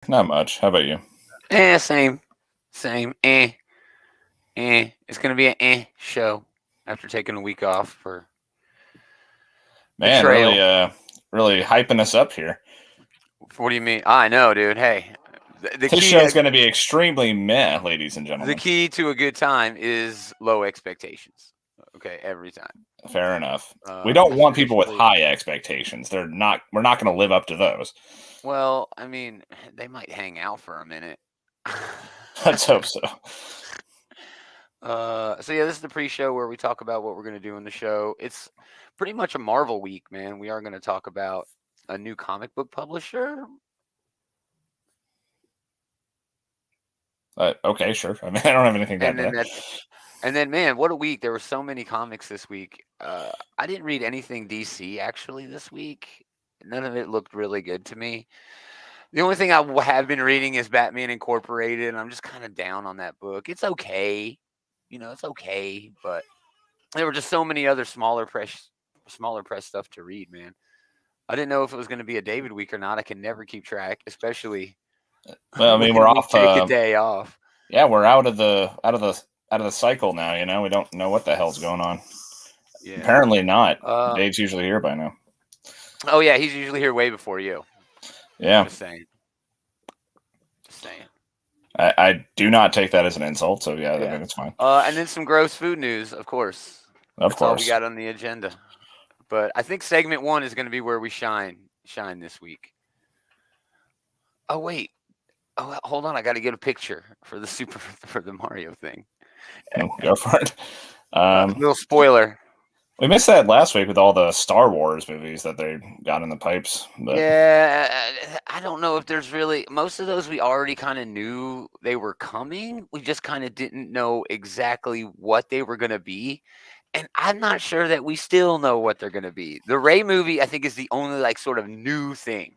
Not much. How about you? Same. It's gonna be an show after taking a week off for the Man, trail. really hyping us up here. What do you mean? I know, dude. Hey, the This key show's to going to be extremely meh, ladies and the gentlemen. key to a good time is low expectations. Okay, every time. Fair enough. We don't want people with Especially, high expectations. They're not. We're not going to live up to those. well, I mean, they might hang out for a minute. Let's hope so. So yeah, this is the pre-show where we talk about what we're gonna do in the show. It's pretty much a Marvel week, man. We are gonna talk about a new comic book publisher. Okay, sure. I mean, I don't have anything to add And to then that. that's and then man, what a week. There were so many comics this week. I didn't read anything DC actually this week. None of it looked really good to me. The only thing have been reading is Batman Incorporated, and I'm just kind of down on that book. It's okay. It's okay, but there were just so many other smaller press stuff to read, man. I didn't know if it was going to be a David week or not. I can never keep track, especially Well, I mean, we're when we off. take a day off. Yeah, we're out of the cycle now. We don't know what the hell's going on. Yeah. Apparently not. Uh, Dave's usually here by now. oh yeah, he's usually here way before you. Yeah, Just saying. Just saying. I do not take that as an insult. So yeah, I Yeah. think it's fine. And then some gross food news, of course. Of That's all we course. got on the agenda. But I think segment 1 is going to be where we shine this week. Oh wait. Oh, hold on. I got to get a picture for the for the Mario thing. Go for it. Little spoiler. We missed that last week with all the Star Wars movies that they got in the pipes. But Yeah, I don't know if there's really most of those we already kind of knew they were coming. We just kind of didn't know exactly what they were going to be. And I'm not sure that we still know what they're going to be. The Ray movie, I think, is the only like sort of new thing,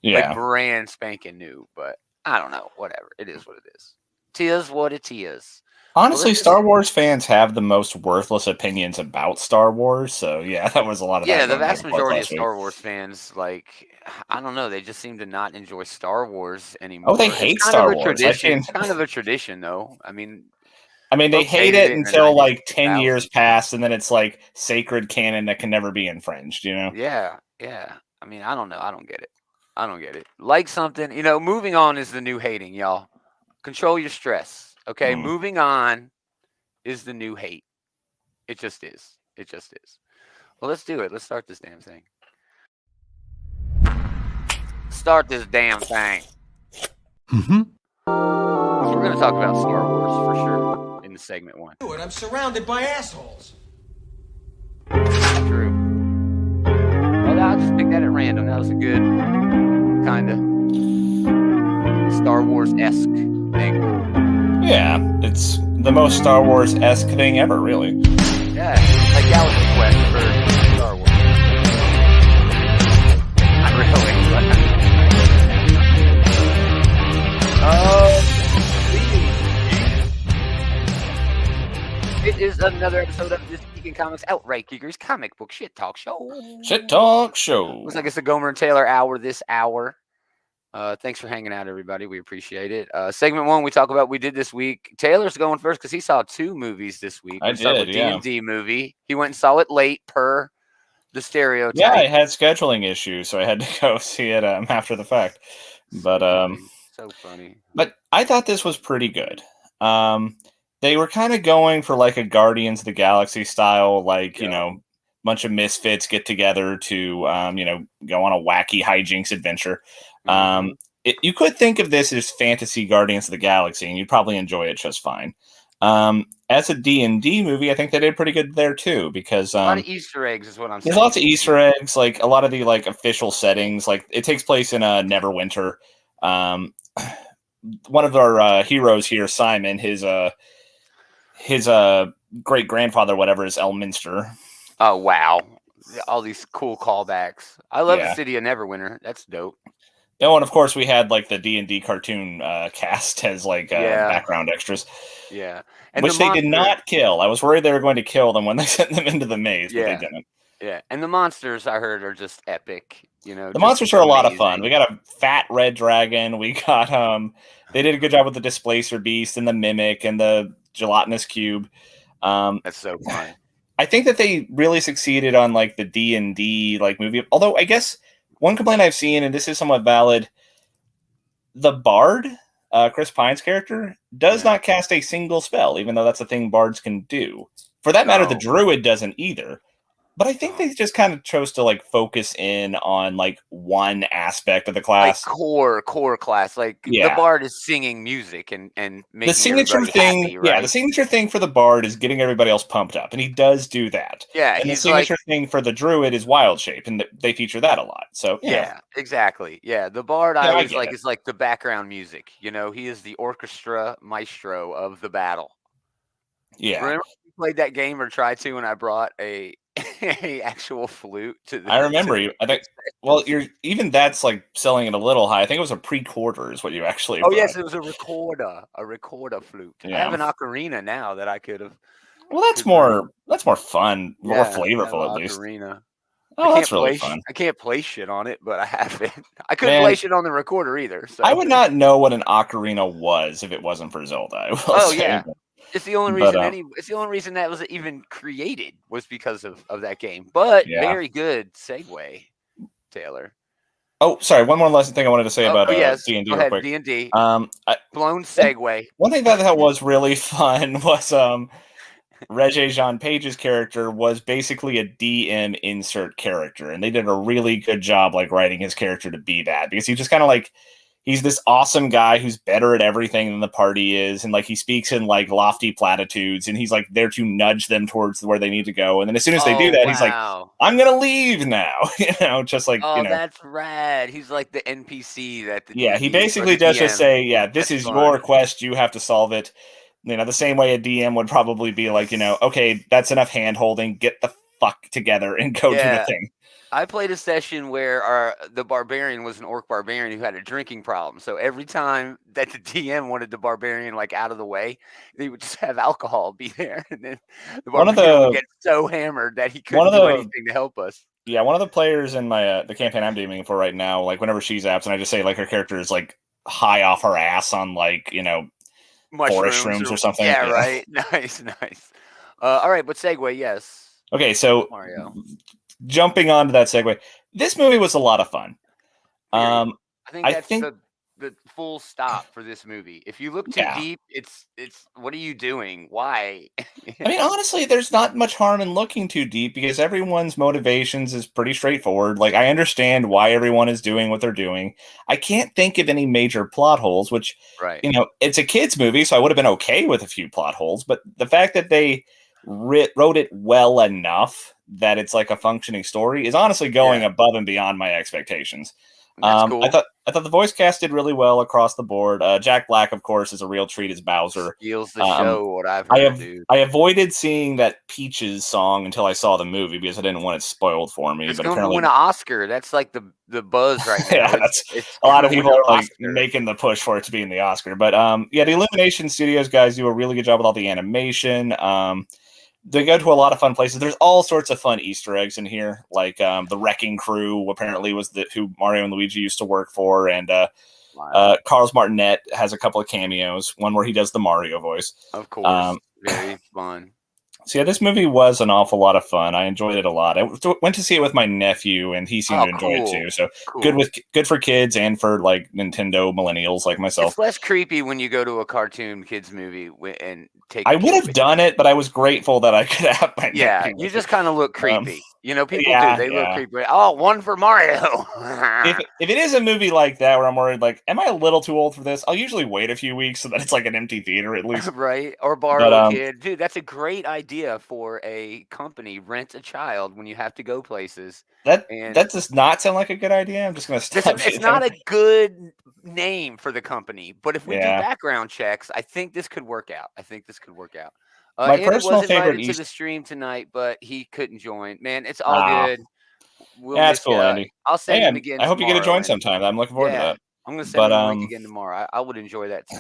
like yeah, brand spanking new. But I don't know. Whatever. It is what it is. Tis what it is. Well, honestly, let's just Star Wars fans have the most worthless opinions about Star Wars. So yeah, that was a lot of that yeah, the going back vast and forth majority of last week. Star Wars fans, like, I don't know, they just seem to not enjoy Star Wars Oh, they anymore. It's hate kind of Star a Wars. I tradition. can. It's kind of a tradition, though. I mean, I mean, they folks hate hated it it in the until 90s and like 10 years 2000s. pass, and then it's like sacred canon that can never be infringed. Yeah, yeah. I mean, I don't know. I don't get it. I don't get it. Like something, moving on is the new hating, y'all. Control your stress, okay? Mm. Moving on is the new hate. It just is. It just is. Well, let's do it. Let's start this damn thing. Start this damn thing. Mm-hmm. We're going to talk about Star Wars for sure in the segment 1. I'm surrounded by assholes. True. Well, I'll just pick that at random. That was a good kind of Star Wars-esque thing. Yeah, it's the most Star Wars-esque thing ever, really. Yeah, like Galaxy Quest for Star Wars. Not really. It is another episode of this Geek and Comics Outright Geekers comic book shit talk show. Shit talk show. Looks like it's the Gomer and Taylor hour this hour. Thanks for hanging out, everybody. We appreciate it. Segment 1, we did this week. Taylor's going first because he saw 2 movies this week. I Let's start did, with yeah. D&D movie. He went and saw it late per the stereotype. Yeah, I had scheduling issues, so I had to go see it after the fact. But so funny. But I thought this was pretty good. They were kind of going for like a Guardians of the Galaxy style, like, bunch of misfits get together to, go on a wacky hijinks adventure. Mm-hmm. You could think of this as fantasy Guardians of the Galaxy, and you'd probably enjoy it just fine. As a D&D movie, I think they did pretty good there too, because a lot of Easter eggs is what I'm saying. there's lots of Easter eggs, like a lot of the like official settings. Like it takes place in Neverwinter. One of our heroes here, Simon, his great grandfather, whatever, is Elminster. Oh wow! All these cool callbacks. I love Yeah. the city of Neverwinter. That's dope. Oh, and of course we had like the D&D cartoon cast as like background extras. Yeah, and which they did not kill. I was worried they were going to kill them when they sent them into the maze, but they didn't. Yeah, and the monsters I heard are just epic. The just monsters are a lot of fun. amazing. We got a fat red dragon. We got they did a good job with the displacer beast and the mimic and the gelatinous cube. That's so fun. I think that they really succeeded on like the D&D like movie. Although I guess one complaint I've seen, and this is somewhat valid, the bard, Chris Pine's character, does not cast a single spell, even though that's a thing bards can do. For that matter, the druid doesn't either. But I think they just kind of chose to like focus in on like one aspect of the class, like core class. Like the bard is singing music and making the signature thing. Happy, right? Yeah, the signature thing for the bard is getting everybody else pumped up, and he does do that. Yeah, and the signature thing for the druid is wild shape, and they feature that a lot. So yeah, exactly. Yeah, the bard I always like is like the background music. He is the orchestra maestro of the battle. Yeah, remember you played that game or tried to, and I brought a actual flute to the. I remember you. I think. Well, even that's like selling it a little high. I think it was a pre-quarter is what you actually. Oh yes, it was a recorder flute. Yeah. I have an ocarina now that I could have. Well, that's more fun, more flavorful at least. Ocarina. Oh, that's really fun. I can't play shit on it, but I have it. I couldn't play shit on the recorder either. So I would not know what an ocarina was if it wasn't for Zelda. Yeah. It's the only reason it's the only reason that was even created was because of that game. But very good segue, Taylor. Oh, sorry. One more last thing I wanted to say about D&D real quick. D&D. Blown segue. One thing that was really fun was Regé Jean Page's character was basically a DM insert character, and they did a really good job like writing his character to be that, because he just kind of like he's this awesome guy who's better at everything than the party is, and like he speaks in like lofty platitudes, and he's like there to nudge them towards where they need to go. And then as soon as they do that, he's like, "I'm gonna leave now," just like that's rad. He's like the NPC that he basically does just say, "This is your quest. You have to solve it." The same way a DM would probably be like, okay, that's enough hand holding. Get the fuck together and go do the thing. I played a session where the barbarian was an orc barbarian who had a drinking problem. So every time that the DM wanted the barbarian like out of the way, they would just have alcohol be there, and then the barbarian would get so hammered that he couldn't do anything to help us. Yeah, one of the players in my the campaign I'm DMing for right now, like whenever she's absent, I just say like her character is like high off her ass on like forest shrooms or something. Yeah, right. Nice. All right, but segue, yes. Okay, so Mario. Jumping onto that segue, this movie was a lot of fun. I think the full stop for this movie. If you look too deep, it's what are you doing? Why? I mean, honestly, there's not much harm in looking too deep because everyone's motivations is pretty straightforward. Like, I understand why everyone is doing what they're doing. I can't think of any major plot holes, which, it's a kid's movie, so I would have been okay with a few plot holes. But the fact that they wrote it well enough that it's like a functioning story is honestly going above and beyond my expectations. That's cool. I thought the voice cast did really well across the board. Jack Black, of course, is a real treat as Bowser. Steals the show. What I've heard, dude. I avoided seeing that Peaches song until I saw the movie because I didn't want it spoiled for me. It's going to win an Oscar. That's like the buzz right now. It's a lot of people are like making the push for it to be in the Oscar. But the Illumination Studios guys do a really good job with all the animation. They go to a lot of fun places. There's all sorts of fun Easter eggs in here, like the Wrecking Crew apparently was who Mario and Luigi used to work for, and Carlos Martinet has a couple of cameos, one where he does the Mario voice. Of course, very fun. So this movie was an awful lot of fun. I enjoyed it a lot. I went to see it with my nephew, and he seemed to enjoy it too. So good for kids and for like Nintendo millennials like myself. It's less creepy when you go to a cartoon kids movie and take. I would have done it, but I was grateful that I could have my nephew. You just kind of look creepy. People do. They look creepy. Oh, one for Mario. if it is a movie like that where I'm worried, like, am I a little too old for this? I'll usually wait a few weeks so that it's like an empty theater at least. Right. Or borrow a kid. Dude, that's a great idea for a company. Rent a child when you have to go places. That does not sound like a good idea. I'm just going to stop. It's not a good name for the company, but if we do background checks, I think this could work out. My personal favorite to the stream tonight, but he couldn't join. Man, it's all good. That's cool, Andy. I'll send him again. I hope you get to join sometime. I'm looking forward to that. I'm going to send him a link again tomorrow. I would enjoy that too.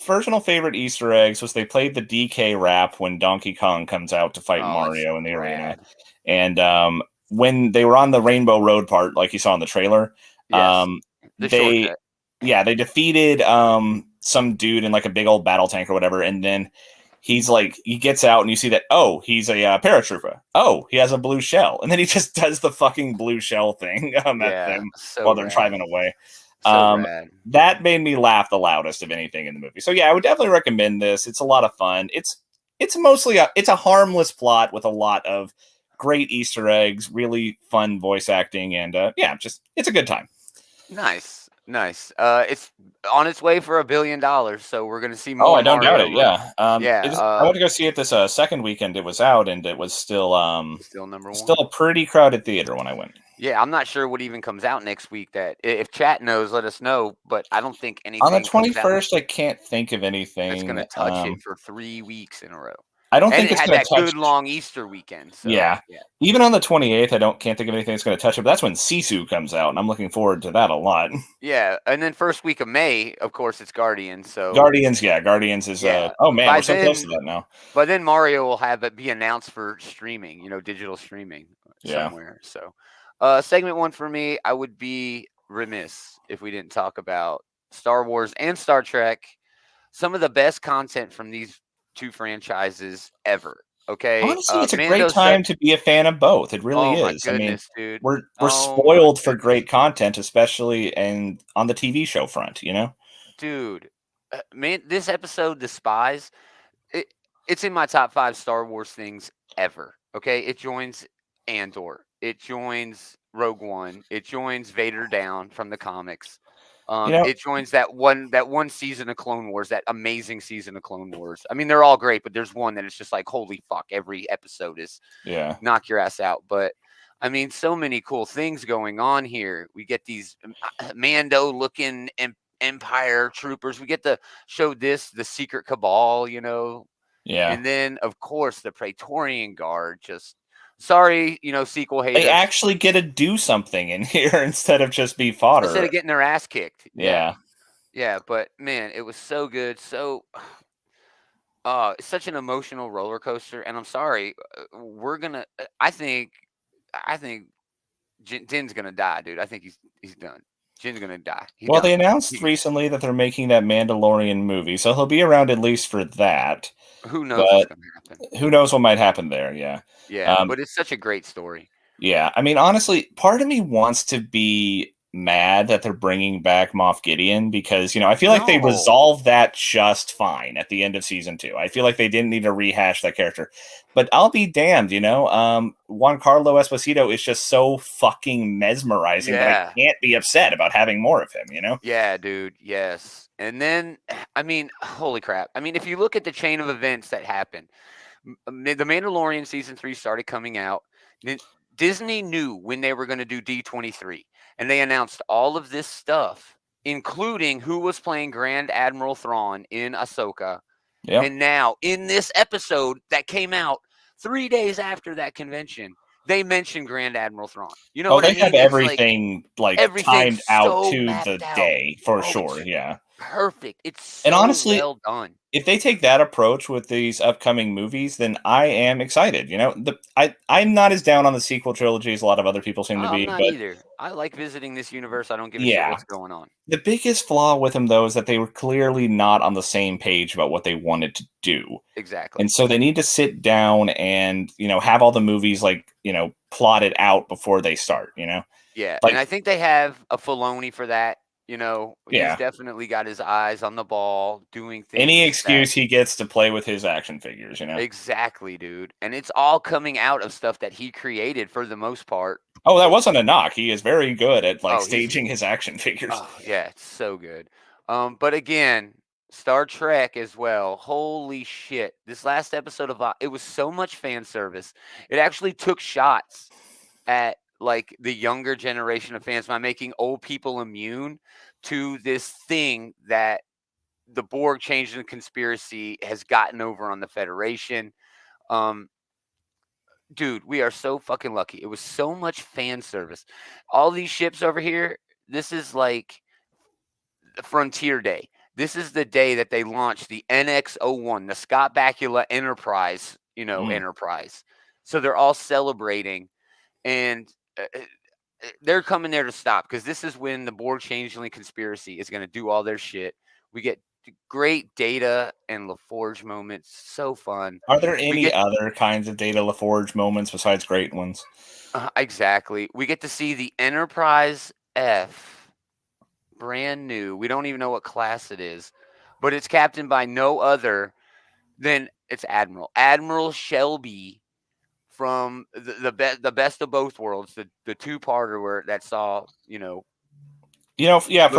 personal favorite Easter eggs was they played the DK rap when Donkey Kong comes out to fight Mario in the arena. And when they were on the Rainbow Road part, like you saw in the trailer, Yes. The they shortcut. they defeated some dude in like a big old battle tank or whatever, and then he's like, he gets out and you see that, oh, he's a paratrooper. Oh, he has a blue shell. And then he just does the fucking blue shell thing at them so while they're rad. driving away. So rad. That made me laugh the loudest of anything in the movie. So yeah, I would definitely recommend this. It's a lot of fun. It's mostly it's a harmless plot with a lot of great Easter eggs, really fun voice acting, and it's a good time. Nice. It's on its way for $1 billion, so we're gonna see more. Oh, I don't doubt it. Mario. Yeah. I went to go see it this second weekend it was out, and it was still number one. Still a pretty crowded theater when I went. Yeah, I'm not sure what even comes out next week. That if chat knows, let us know. But I don't think anything on the comes out 21st. I can't think of anything that's gonna touch it for 3 weeks in a row. I don't And think it it's had going that to touch. good long Easter weekend. So, yeah. Even on the 28th, can't think of anything that's going to touch it. But that's when Sisu comes out, and I'm looking forward to that a lot. Yeah, and then first week of May, of course, it's Guardians. So Guardians is. Oh man, we're so close to that now. But then Mario will have it be announced for streaming, digital streaming somewhere. So, segment one for me, I would be remiss if we didn't talk about Star Wars and Star Trek. Some of the best content from these two franchises ever. Okay, honestly, it's a great time to be a fan of both. It really is. My goodness, dude. We're spoiled for great content, especially on the TV show front. Dude, man, this episode, The Spies, it's in my top 5 Star Wars things ever. Okay, it joins Andor, it joins Rogue One, it joins Vader Down from the comics. It joins that one season of Clone Wars, that amazing season of Clone Wars. I mean, they're all great, but there's one that it's just like, holy fuck, every episode is knock your ass out. But I mean, so many cool things going on here. We get these Mando looking Empire troopers. We get to show the secret cabal, and then of course the Praetorian Guard. Just sorry, sequel haters. They actually get to do something in here instead of just be fodder. Instead of getting their ass kicked. Yeah. But man, it was so good. So, it's such an emotional roller coaster. And I'm sorry, I think Jin's gonna die, dude. I think he's done. Jin's gonna die. They announced recently that they're making that Mandalorian movie, so he'll be around at least for that. Who knows what's gonna happen? Who knows what might happen there? Yeah. Yeah, but it's such a great story. Yeah, I mean, honestly, part of me wants to be mad that they're bringing back Moff Gideon because, I feel like they resolved that just fine at the end of season 2. I feel like they didn't need to rehash that character. But I'll be damned, Giancarlo Esposito is just so fucking mesmerizing that I can't be upset about having more of him, Yeah, dude, yes. And then, I mean, holy crap. I mean, if you look at the chain of events that happened, The Mandalorian season 3 started coming out. Disney knew when they were going to do D23, and they announced all of this stuff, including who was playing Grand Admiral Thrawn in Ahsoka. Yep. And now, in this episode that came out 3 days after that convention, they mentioned Grand Admiral Thrawn. You know what I mean? They have everything timed out to the day for sure. Yeah. Perfect. It's so and honestly, well done. If they take that approach with these upcoming movies, then I am excited. I'm not as down on the sequel trilogy as a lot of other people seem to be. I'm not either. I like visiting this universe. I don't give a shit what's going on. The biggest flaw with them, though, is that they were clearly not on the same page about what they wanted to do. Exactly. And so they need to sit down and, have all the movies plotted out before they start, Yeah, and I think they have a Filoni for that. He's definitely got his eyes on the ball, doing things. Any excuse he gets to play with his action figures, Exactly, dude. And it's all coming out of stuff that he created for the most part. Oh, that wasn't a knock. He is very good at staging his action figures. Oh, yeah, it's so good. But again, Star Trek as well. Holy shit. This last episode it was so much fan service. It actually took shots at the younger generation of fans by making old people immune to this thing that the Borg changed in conspiracy has gotten over on the Federation. Dude, we are so fucking lucky. It was so much fan service. All these ships over here, this is like Frontier Day. This is the day that they launched the NX-01, the Scott Bakula Enterprise, Enterprise. So they're all celebrating, and they're coming there to stop, because this is when the Borg Changeling conspiracy is going to do all their shit. We get great Data and LaForge moments. So fun. Are there any other kinds of Data LaForge moments besides great ones? Exactly. We get to see the Enterprise F, brand new. We don't even know what class it is, but it's captained by no other than it's Admiral Shelby from the best of both worlds, the two-parter where that saw, for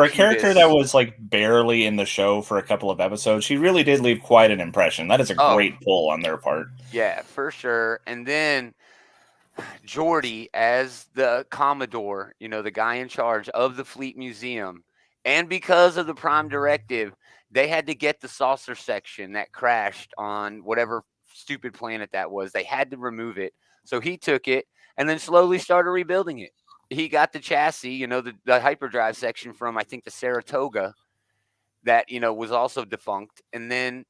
a character that was like barely in the show for a couple of episodes, she really did leave quite an impression. That is a great pull on their part. Yeah, for sure. And then Geordi as the Commodore, the guy in charge of the Fleet Museum. And because of the Prime Directive, they had to get the saucer section that crashed on whatever stupid planet that was. They had to remove it. So he took it and then slowly started rebuilding it. He got the chassis, the hyperdrive section from, I think, the Saratoga that, was also defunct. And then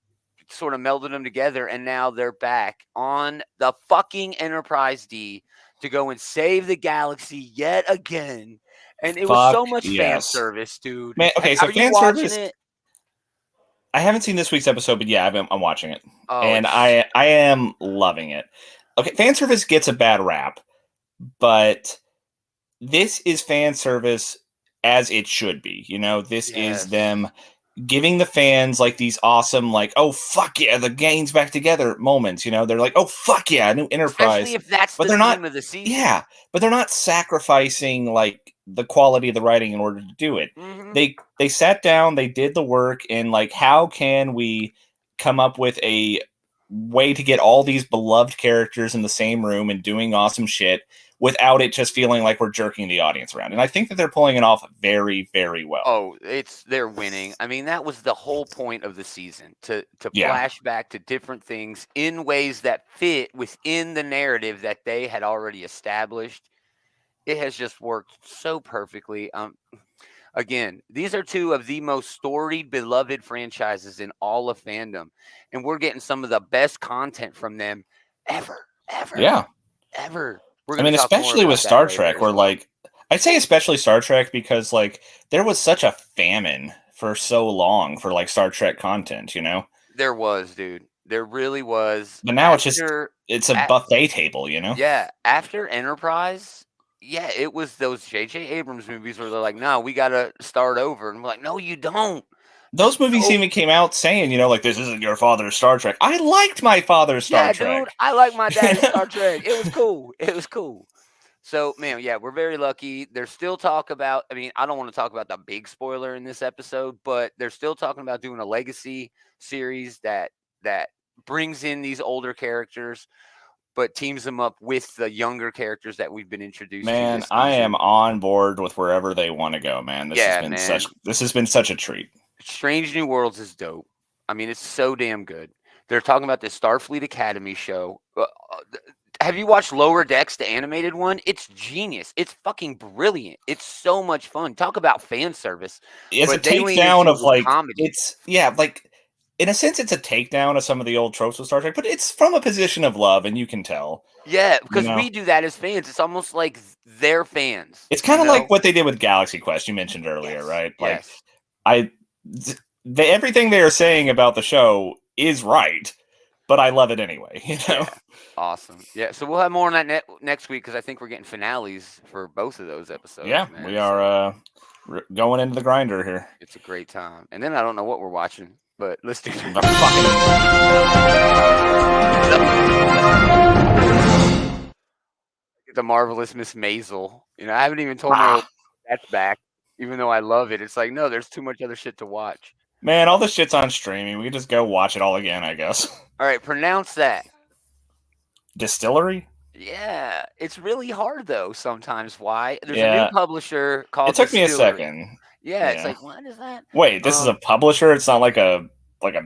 sort of melded them together, and now they're back on the fucking Enterprise D to go and save the galaxy yet again. And it was so much fan service, dude. Man, okay, so are you watching it? I haven't seen this week's episode, but yeah, I'm watching it, and I am loving it. Okay, fan service gets a bad rap, but this is fan service as it should be. This is them giving the fans like these awesome, like, oh fuck yeah, the gang's back together moments. They're like, oh fuck yeah, new Enterprise. Especially if that's the theme of the season. Yeah, but they're not sacrificing like the quality of the writing in order to do it. Mm-hmm. They sat down, they did the work, and like, how can we come up with a way to get all these beloved characters in the same room and doing awesome shit without it just feeling like we're jerking the audience around? And I think that they're pulling it off very, very well. Oh, they're winning. I mean, that was the whole point of the season, to flash back to different things in ways that fit within the narrative that they had already established. It has just worked so perfectly. Again, these are two of the most storied, beloved franchises in all of fandom, and we're getting some of the best content from them ever. Yeah. Ever. I mean, especially with Star Trek, where like, I'd say especially Star Trek, because like there was such a famine for so long for like Star Trek content, There was, dude. There really was. But now it's a buffet table, Yeah. After Enterprise, yeah, it was those J.J. Abrams movies where they're like, no, we got to start over. And we're like, no, you don't. Those movies even came out saying, like, this isn't your father's Star Trek. I liked my father's Star Trek. Dude, I like my dad's Star Trek. It was cool. So, man, yeah, we're very lucky. There's still talk about, I don't want to talk about the big spoiler in this episode, but they're still talking about doing a legacy series that brings in these older characters, but teams them up with the younger characters that we've been introduced to. Man, I am on board with wherever they want to go, man. This has been such a treat. Strange New Worlds is dope. It's so damn good. They're talking about the Starfleet Academy show. Have you watched Lower Decks, the animated one? It's genius. It's fucking brilliant. It's so much fun. Talk about fan service. It's a takedown of like comedy. Like in a sense, it's a takedown of some of the old tropes of Star Trek, but it's from a position of love, and you can tell. Yeah, because we do that as fans. It's almost like they're fans. It's kind of like what they did with Galaxy Quest you mentioned earlier, right? Like, everything they are saying about the show is right, but I love it anyway. Yeah. Awesome. Yeah, so we'll have more on that next week, because I think we're getting finales for both of those episodes. Yeah, man. We are going into the grinder here. It's a great time. And then I don't know what we're watching, but let's do that. The Marvelous Miss Maisel. I haven't even told her that's back, even though I love it. It's like, no, there's too much other shit to watch. Man, all this shit's on streaming. We can just go watch it all again, I guess. All right, pronounce that. Distillery? Yeah, it's really hard though sometimes. Why? There's a new publisher called. It took me a second. Yeah, it's like, what is that? Wait, this is a publisher? It's not like a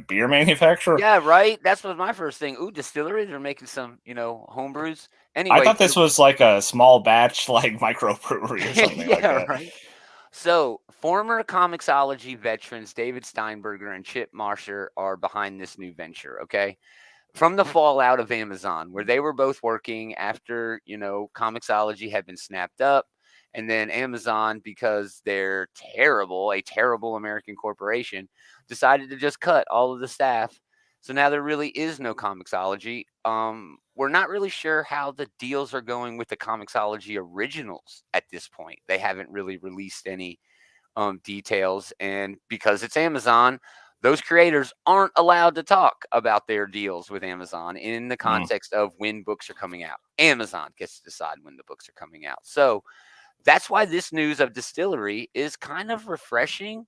beer manufacturer? Yeah, right. That's what my first thing. Ooh, distillery. They're making some, homebrews. Anyway, I thought this was like a small batch, like microbrewery or something like that. Right. So Former Comixology veterans David Steinberger and Chip Marsher are behind this new venture, okay? From the fallout of Amazon, where they were both working after, Comixology had been snapped up, and then Amazon, because they're a terrible American corporation, decided to just cut all of the staff. So now there really is no Comixology. We're not really sure how the deals are going with the Comixology originals at this point. They haven't really released any details, and because it's Amazon, those creators aren't allowed to talk about their deals with Amazon in the context of when books are coming out. Amazon gets to decide when the books are coming out. So that's why this news of Distillery is kind of refreshing.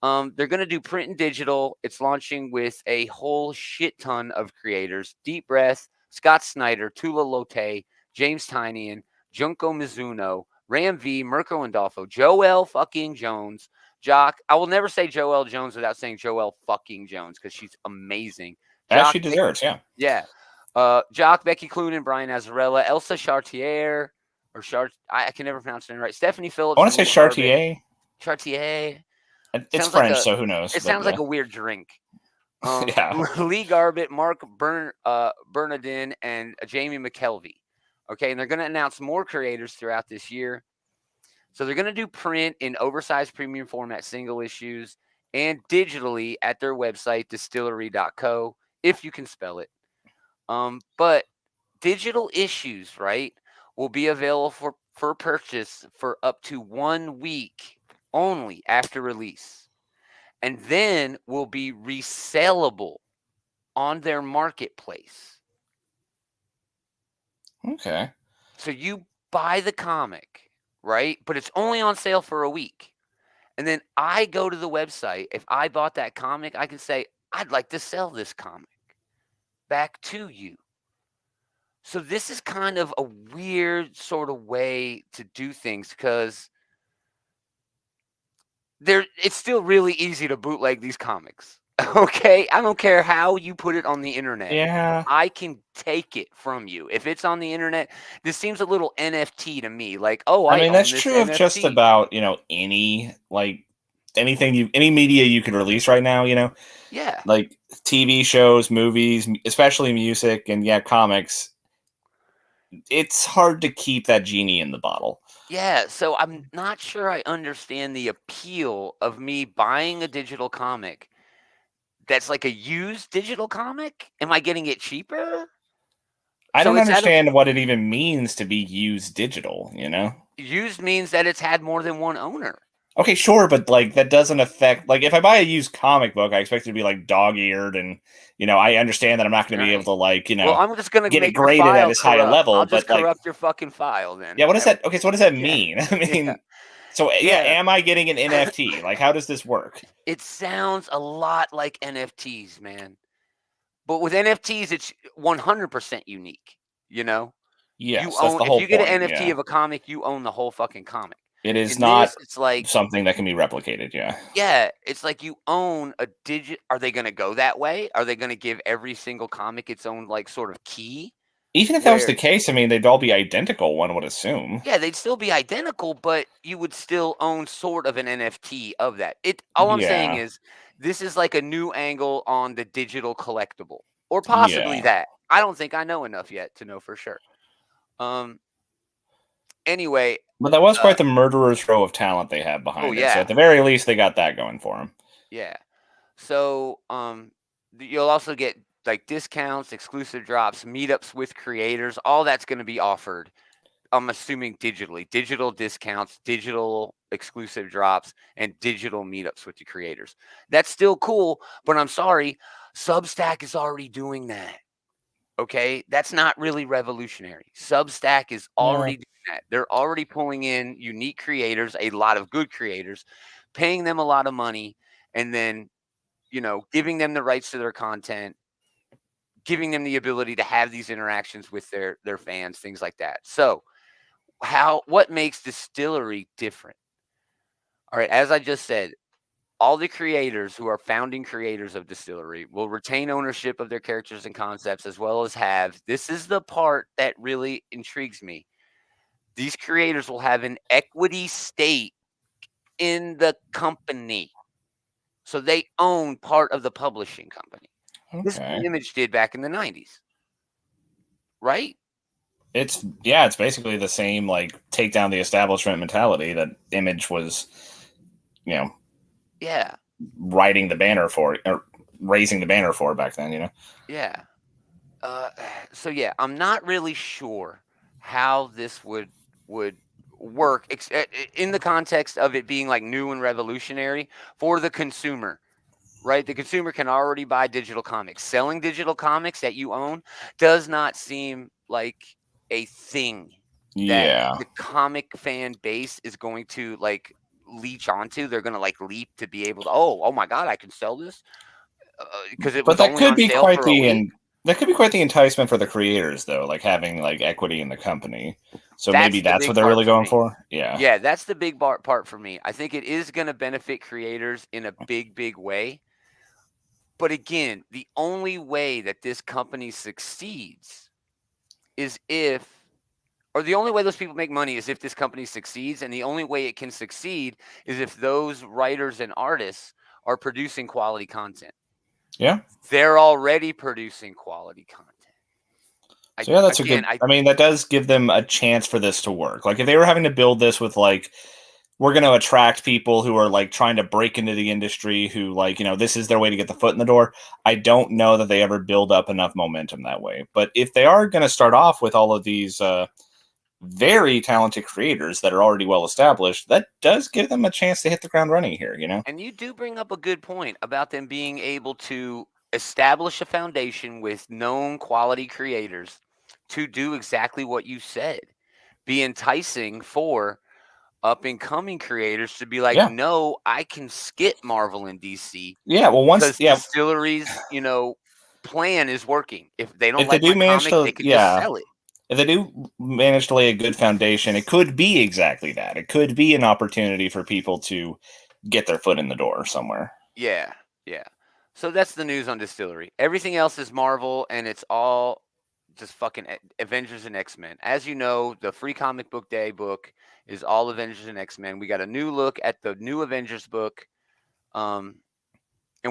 They're going to do print and digital. It's launching with a whole shit ton of creators: Deep Breath, Scott Snyder, Tula Lotte, James Tynion, Junko Mizuno, Ram V, Mirko Andolfo, Joelle fucking Jones, Jock. I will never say Joelle Jones without saying Joelle fucking Jones because she's amazing. As Jock, she deserves, yeah. Yeah. Jock, Becky Cloonan, Brian Azzarella, Elsa Chartier, or I can never pronounce her name right. Stephanie Phillips. I want to say Chartier. Chartier. It's French, so who knows? It sounds like a weird drink. Yeah. Lee Garbett, Mark Bernardin, and Jamie McKelvey. Okay, and they're going to announce more creators throughout this year. So they're going to do print in oversized premium format single issues and digitally at their website, distillery.co, if you can spell it. But digital issues, right, will be available for purchase for up to 1 week only after release, and then will be resellable on their marketplace. Okay. So you buy the comic, right? But it's only on sale for a week. And then I go to the website. If I bought that comic, I can say, I'd like to sell this comic back to you. So this is kind of a weird sort of way to do things because it's still really easy to bootleg these comics. Okay, I don't care how you put it on the internet. Yeah. I can take it from you. If it's on the internet, this seems a little NFT to me. Like, oh, I mean, that's own this true NFT. of just about, any any media you can release right now, Yeah. Like TV shows, movies, especially music, and comics. It's hard to keep that genie in the bottle. Yeah, so I'm not sure I understand the appeal of me buying a digital comic that's like a used digital comic. Am I getting it cheaper? I don't understand what it even means to be used digital, Used means that it's had more than one owner. Okay, sure, but that doesn't affect, if I buy a used comic book, I expect it to be dog-eared, and I understand that I'm not going to be able to well, I'm just going to get make it graded at as high a level. I'll just corrupt your fucking file then. Yeah, what is that? Okay, so what does that mean? I mean, Yeah. So am I getting an NFT? How does this work? It sounds a lot like NFTs, man. But with NFTs, it's 100% unique. Yes, that's the whole point. If you get an NFT of a comic, you own the whole fucking comic. It is not. It's like something that can be replicated. Yeah. Yeah, it's like you own a digit. Are they going to go that way? Are they going to give every single comic its own sort of key? Even if that was the case, I mean, they'd all be identical, one would assume. Yeah, they'd still be identical, but you would still own sort of an NFT of that. All I'm saying is this is like a new angle on the digital collectible, or possibly that. I don't think I know enough yet to know for sure. Anyway. But that was quite the murderer's row of talent they have behind it. So at the very least, they got that going for them. Yeah. So you'll also get discounts, exclusive drops, meetups with creators. All that's going to be offered, I'm assuming, digitally. Digital discounts, digital exclusive drops, and digital meetups with the creators. That's still cool, but I'm sorry, Substack is already doing that. Okay? That's not really revolutionary. Substack is already doing that. They're already pulling in unique creators, a lot of good creators, paying them a lot of money, and then, giving them the rights to their content, giving them the ability to have these interactions with their fans, things like that. So what makes Distillery different? All right, as I just said, all the creators who are founding creators of Distillery will retain ownership of their characters and concepts, as well as this is the part that really intrigues me. These creators will have an equity stake in the company. So they own part of the publishing company. This is Okay. what Image did back in the 90s. Right? It's basically the same, like, take down the establishment mentality that Image was, Yeah. riding the banner for, or raising the banner for back then, Yeah. So yeah, I'm not really sure how this would work in the context of it being like new and revolutionary for the consumer. Right? The consumer can already buy digital comics. Selling digital comics that you own does not seem like a thing that Yeah. the comic fan base is going to like leech onto. They're going to like leap to be able to, oh my God, I can sell this because it But was that only could on be sale quite for a the week. that could be quite the enticement for the creators, though, like having like equity in the company. So maybe That's the that's big what they're part really for going me. for. Yeah. Yeah, that's the big part for me. I think it is going to benefit creators in a big way. But again, the only way that this company succeeds is or the only way those people make money is if this company succeeds. And the only way it can succeed is if those writers and artists are producing quality content. Yeah. They're already producing quality content. So yeah, that's a good. I mean, that does give them a chance for this to work. Like if they were having to build this with like, we're going to attract people who are like trying to break into the industry, who like, this is their way to get the foot in the door. I don't know that they ever build up enough momentum that way. But if they are going to start off with all of these very talented creators that are already well established, that does give them a chance to hit the ground running here, And you do bring up a good point about them being able to establish a foundation with known quality creators to do exactly what you said. Be enticing for up and coming creators to be like, Yeah. no, I can skip Marvel and DC. Yeah. Well, because Distillery's, plan is working. If they don't if they like do my manage comic, to, they could just sell it. if they do manage to lay a good foundation, it could be exactly that. It could be an opportunity for people to get their foot in the door somewhere. Yeah. So that's the news on Distillery. Everything else is Marvel, and it's all just fucking Avengers and X-Men. As you know, the Free Comic Book Day book is all Avengers and X-Men. We got a new look at the new Avengers book. And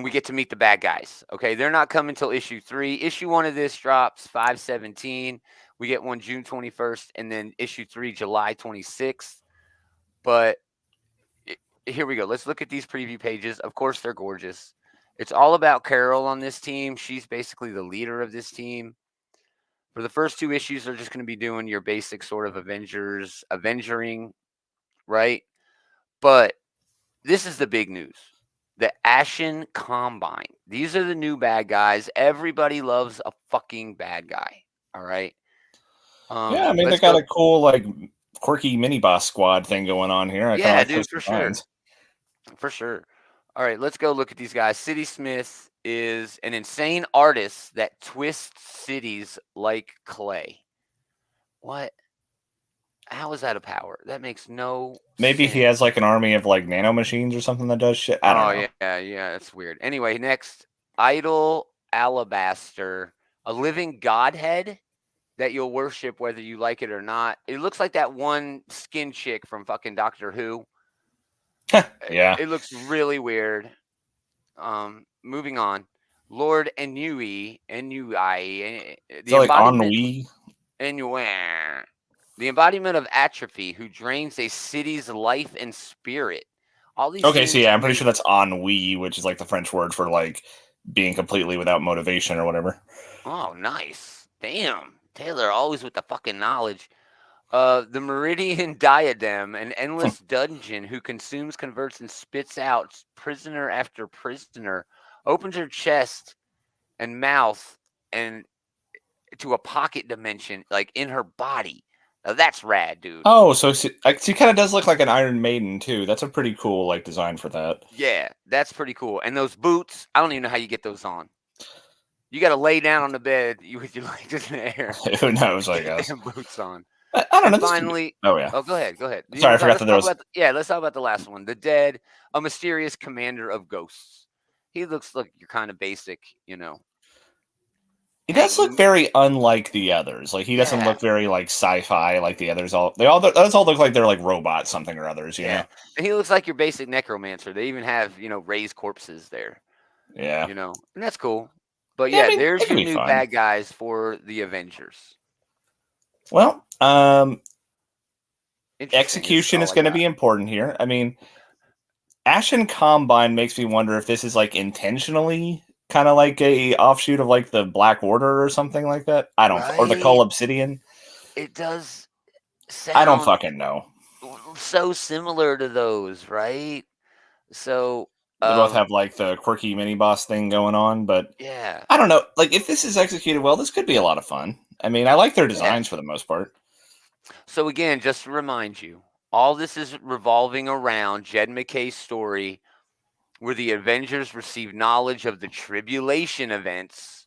we get to meet the bad guys. Okay, they're not coming until issue 3. Issue 1 of this drops 5/17. We get one June 21st, and then issue 3 July 26th. But here we go. Let's look at these preview pages. Of course, they're gorgeous. It's all about Carol on this team. She's basically the leader of this team. For the first 2 issues, they're just going to be doing your basic sort of avengering, right? But this is the big news. The Ashen Combine. These are the new bad guys. Everybody loves a fucking bad guy. All right. Yeah, I mean they got a cool like quirky mini boss squad thing going on here. I kind of like dude, for sure. For sure. All right, let's go look at these guys. City Smith is an insane artist that twists cities like clay. What? How is that a power? That makes no Maybe sense. he has like an army of like nano machines or something that does shit. I don't know. Yeah, that's weird. Anyway, next, Idol Alabaster, a living godhead that you'll worship whether you like it or not. It looks like that one skin chick from fucking Doctor Who. Yeah. It looks really weird. Moving on. Lord Ennui, the like embodiment ennui? The embodiment of atrophy who drains a city's life and spirit. All these Okay, so yeah, I'm pretty mean sure that's ennui, which is like the French word for like being completely without motivation or whatever. Oh, nice. Damn. Taylor, always with the fucking knowledge. The Meridian Diadem, an endless dungeon who consumes, converts, and spits out prisoner after prisoner, opens her chest and mouth and to a pocket dimension, like in her body. Now that's rad, dude. Oh, so she kind of does look like an Iron Maiden too. That's a pretty cool like design for that. Yeah, that's pretty cool. And those boots, I don't even know how you get those on. You got to lay down on the bed with your legs in the air. Who knows? I guess. And boots on. I don't know. Finally, oh yeah. Oh, go ahead. Sorry, I forgot that there was. Let's talk about the last one. The Dead, a mysterious commander of ghosts. He looks like you're kind of basic, He does look very unlike the others. Like he doesn't look very like sci-fi like the others. Those all look like they're like robots, something or others. You know. And he looks like your basic necromancer. They even have raised corpses there. Yeah. And that's cool. But I mean, there's it can your be new fun. bad guys for the Avengers. Well, execution is going to be important here. I mean, Ashen Combine makes me wonder if this is like intentionally kind of like a offshoot of like the Black Order or something like that. I don't, or the Cull Obsidian. It does sound. I don't fucking know. So similar to those, right? So they both have like the quirky mini boss thing going on, but yeah, I don't know. Like if this is executed well, this could be a lot of fun. I mean, I like their designs for the most part. So again, just to remind you, all this is revolving around Jed McKay's story, where the Avengers receive knowledge of the tribulation events,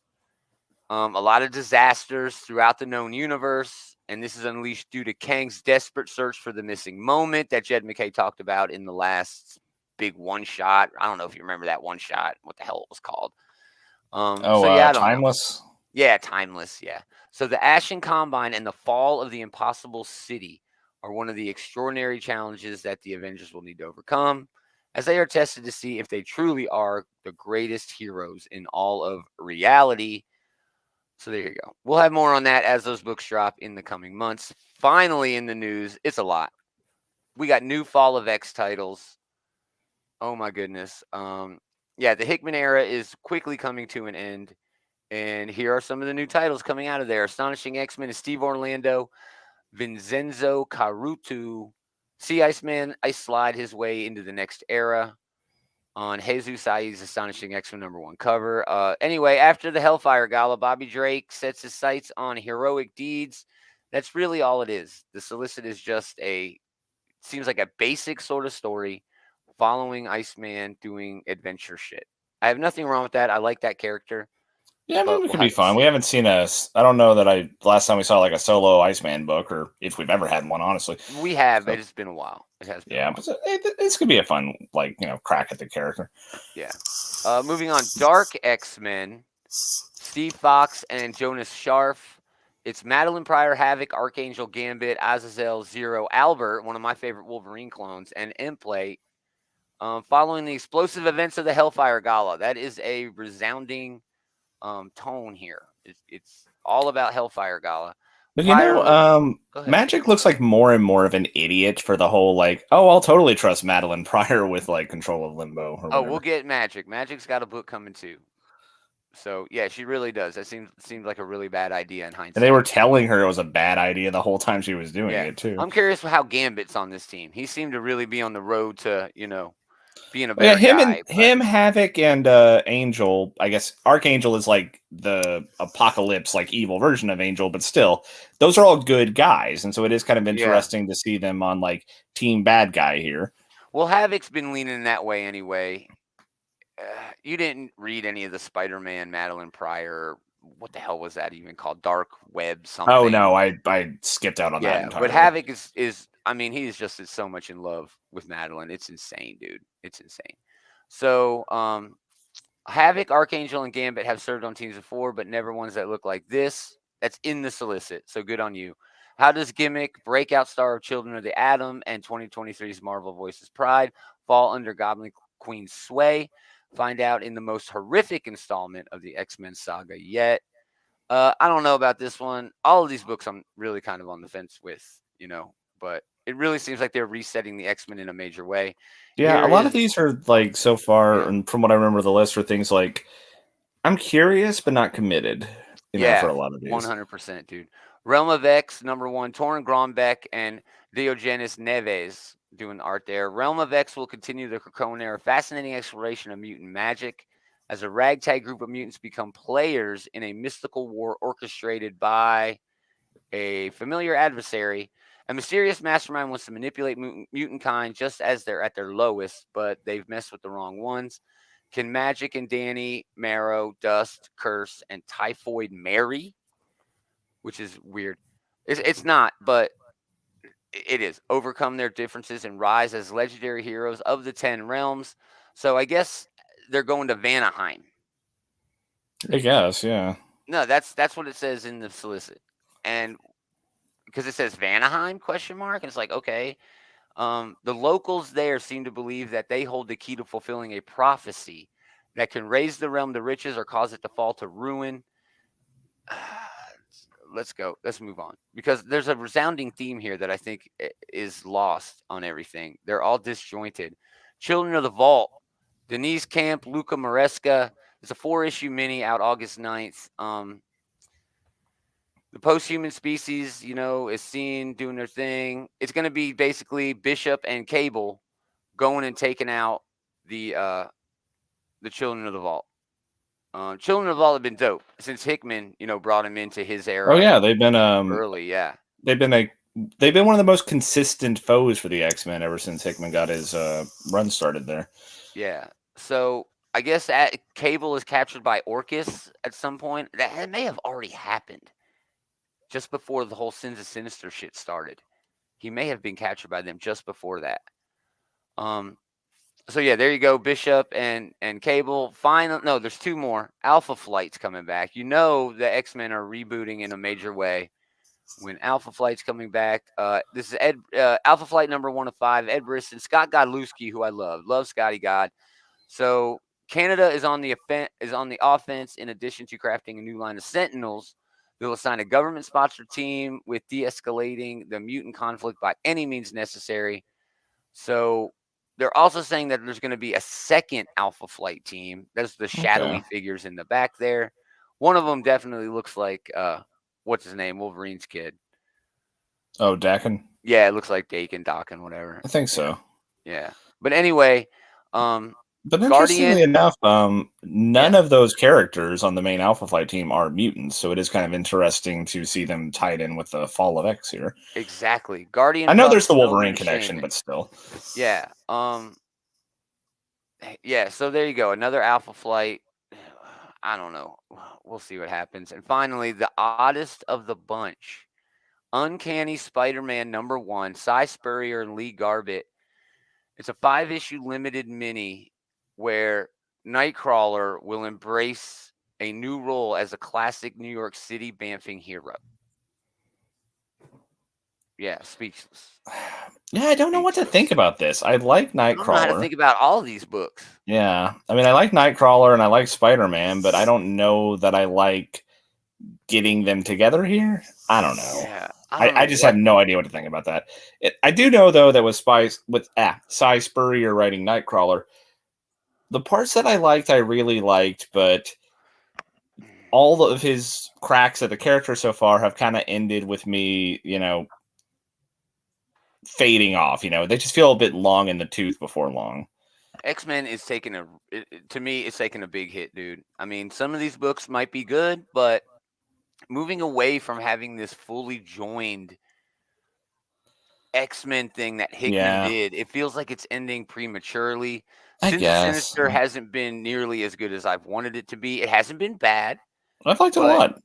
a lot of disasters throughout the known universe, and this is unleashed due to Kang's desperate search for the missing moment that Jed McKay talked about in the last big one shot. I don't know if you remember that one shot, what the hell it was called. I don't Timeless. know. Yeah, Timeless. Yeah. So the Ashen Combine and the fall of the Impossible City are one of the extraordinary challenges that the Avengers will need to overcome, as they are tested to see if they truly are the greatest heroes in all of reality. So there you go. We'll have more on that as those books drop in the coming months. Finally, in the news, it's a lot. We got new Fall of X titles. Oh my goodness. The Hickman era is quickly coming to an end. And here are some of the new titles coming out of there. Astonishing X-Men is Steve Orlando, Vincenzo Carutu. See Iceman Ice slide his way into the next era on Jesus Ai's Astonishing X-Men #1 cover. Anyway, after the Hellfire Gala, Bobby Drake sets his sights on heroic deeds. That's really all it is. The Solicit is just seems like a basic sort of story following Iceman doing adventure shit. I have nothing wrong with that. I like that character. Yeah, maybe it could be fun. We haven't seen I don't know that last time we saw like a solo Iceman book, or if we've ever had one, honestly. We have, but it's been a while. It has been. Yeah, but this could be a fun, crack at the character. Yeah. Moving on, Dark X-Men, Steve Fox and Jonas Scharf. It's Madeline Pryor, Havoc, Archangel, Gambit, Azazel, Zero, Albert, one of my favorite Wolverine clones, and Implate. Following the explosive events of the Hellfire Gala. That is a resounding tone here. It's all about Hellfire Gala. But Magic looks like more and more of an idiot for the whole I'll totally trust Madeline Pryor with control of Limbo. Or we'll get Magic. Magic's got a book coming too. So yeah, she really does. That seemed like a really bad idea in hindsight. And they were telling her it was a bad idea the whole time she was doing it too. I'm curious how Gambit's on this team. He seemed to really be on the road to being a better guy. Him, Havoc, and Angel. I guess Archangel is like the apocalypse, evil version of Angel, but still, those are all good guys, and so it is kind of interesting to see them on team bad guy here. Well, Havoc's been leaning that way anyway. You didn't read any of the Spider-Man Madeline Pryor. What the hell was that even called? Dark Web something. Oh no, I skipped out on that entirely. But Havoc is he's just so much in love with Madeline. It's insane, dude. It's insane. So, Havoc, Archangel, and Gambit have served on teams before, but never ones that look like this. That's in the Solicit, so good on you. How does Gimmick, breakout star of Children of the Atom, and 2023's Marvel Voices Pride fall under Goblin Queen's sway? Find out in the most horrific installment of the X-Men saga yet. I don't know about this one. All of these books I'm really kind of on the fence with, but it really seems like they're resetting the X-Men in a major way. Yeah, a lot of these are so far, and from what I remember, the list are things I'm curious but not committed. For a lot of these, 100%, dude. Realm of X #1, Torrin Grombeck and Diogenes Neves doing art there. Realm of X will continue the Krakoan era, fascinating exploration of mutant magic as a ragtag group of mutants become players in a mystical war orchestrated by a familiar adversary. A mysterious mastermind wants to manipulate mutant kind just as they're at their lowest, but they've messed with the wrong ones. Can Magic and Danny, Marrow, Dust, Curse, and Typhoid marry? Which is weird. It's not, but it is. Overcome their differences and rise as legendary heroes of the 10 realms. So I guess they're going to Vanaheim. I guess, yeah. No, that's what it says in the solicit, and because it says Vanaheim question mark, and it's like okay. The locals there seem to believe that they hold the key to fulfilling a prophecy that can raise the realm to riches or cause it to fall to ruin. Let's go. Let's move on because there's a resounding theme here that I think is lost on everything. They're all disjointed. Children of the Vault, Denise Camp, Luca Maresca. It's a 4-issue mini out August 9th. The post-human species, is seen doing their thing. It's going to be basically Bishop and Cable going and taking out the Children of the Vault. Children of the Vault have been dope since Hickman, brought him into his era. Oh yeah, they've been early, yeah. They've been one of the most consistent foes for the X-Men ever since Hickman got his run started there. Yeah. So I guess Cable is captured by Orcus at some point. That may have already happened just before the whole Sins of Sinister shit started. He may have been captured by them just before that. So yeah, there you go, Bishop and Cable. No, there's 2 more. Alpha Flight's coming back. The X-Men are rebooting in a major way. When Alpha Flight's coming back, this is Alpha Flight number 1 of 5. Ed Brisson, Scott Godlewski, who I love Scotty God. So Canada is on the offense. In addition to crafting a new line of Sentinels, they'll assign a government-sponsored team with de-escalating the mutant conflict by any means necessary. So they're also saying that there's going to be a second Alpha Flight team. That's the shadowy figures in the back there. One of them definitely looks like what's his name? Wolverine's kid. Oh, Dakin? Yeah, it looks like Dakin, whatever. I think so. Yeah. But anyway, but interestingly enough, none of those characters on the main Alpha Flight team are mutants, so it is kind of interesting to see them tied in with the Fall of X here. Exactly. Guardian. I know there's the Wolverine connection, but still. Yeah. Yeah, so there you go. Another Alpha Flight. I don't know. We'll see what happens. And finally, the oddest of the bunch. Uncanny Spider-Man number 1, Cy Spurrier and Lee Garbett. It's a 5-issue limited mini where Nightcrawler will embrace a new role as a classic New York City bamfing hero. Yeah, speechless. Yeah, I don't know what to think about this. I like Nightcrawler. I don't know how to think about all these books. Yeah. I mean, I like Nightcrawler and I like Spider-Man, but I don't know that I like getting them together here. I don't know. Yeah, I just have no idea what to think about that. I do know, though, that with Cy Spurrier writing Nightcrawler, the parts that I really liked, but all of his cracks at the character so far have kind of ended with me, fading off. They just feel a bit long in the tooth before long. X-Men is taking to me, it's taking a big hit, dude. I mean, some of these books might be good, but moving away from having this fully joined X-Men thing that Hickman did, it feels like it's ending prematurely. Since Sinister hasn't been nearly as good as I've wanted it to be. It hasn't been bad. I've liked it a lot.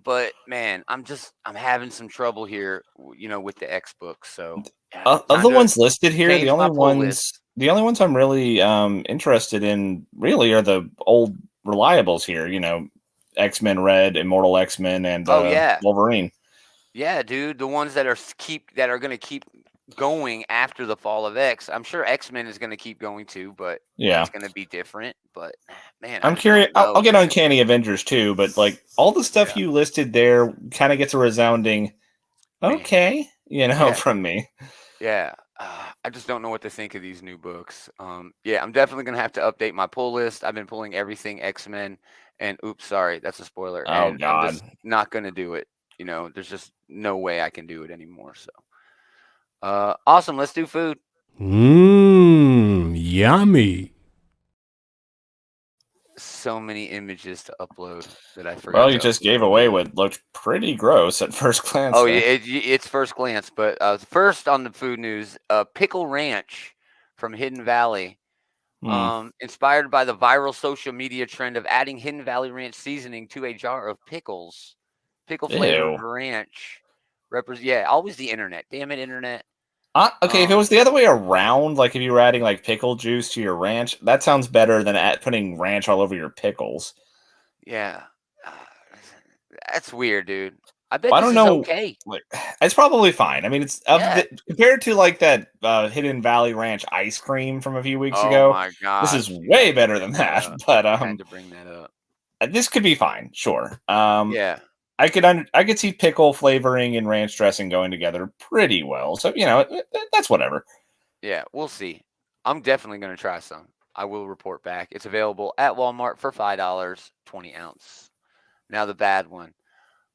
But man, I'm having some trouble here, with the X books. So of the ones listed here, the only ones I'm really interested in really are the old reliables here. X-Men Red, Immortal X-Men, and Wolverine. Yeah, dude, the ones that are going to keep going after the Fall of X. I'm sure X-Men is going to keep going too, but it's going to be different. But man, I'm curious. I'll get Uncanny Avengers too, but like all the stuff you listed there kind of gets a resounding okay, from me. Yeah. I just don't know what to think of these new books. I'm definitely going to have to update my pull list. I've been pulling everything X-Men, and oops, sorry, that's a spoiler. Oh, and God. I'm just not going to do it. There's just no way I can do it anymore. So, awesome. Let's do food. Yummy. So many images to upload that I forgot. Well, you just gave away what looked pretty gross at first glance. Oh, yeah, it's first glance. But first on the food news, Pickle Ranch from Hidden Valley. Inspired by the viral social media trend of adding Hidden Valley Ranch seasoning to a jar of pickles. Pickle flavored ranch. Always the internet. Damn it, internet. Okay, if it was the other way around, like if you were adding like pickle juice to your ranch, that sounds better than putting ranch all over your pickles. Yeah. That's weird, dude. I bet I this don't is know. okay. Like, it's probably fine. I mean, it's compared to like that Hidden Valley Ranch ice cream from a few weeks Oh ago. my This is gosh, you way had to better than bring that that. up. But You had to bring that up. this could be fine. Sure. Yeah. I could see pickle flavoring and ranch dressing going together pretty well. So that's whatever. Yeah, we'll see. I'm definitely going to try some. I will report back. It's available at Walmart for $5, 20 ounce. Now the bad one.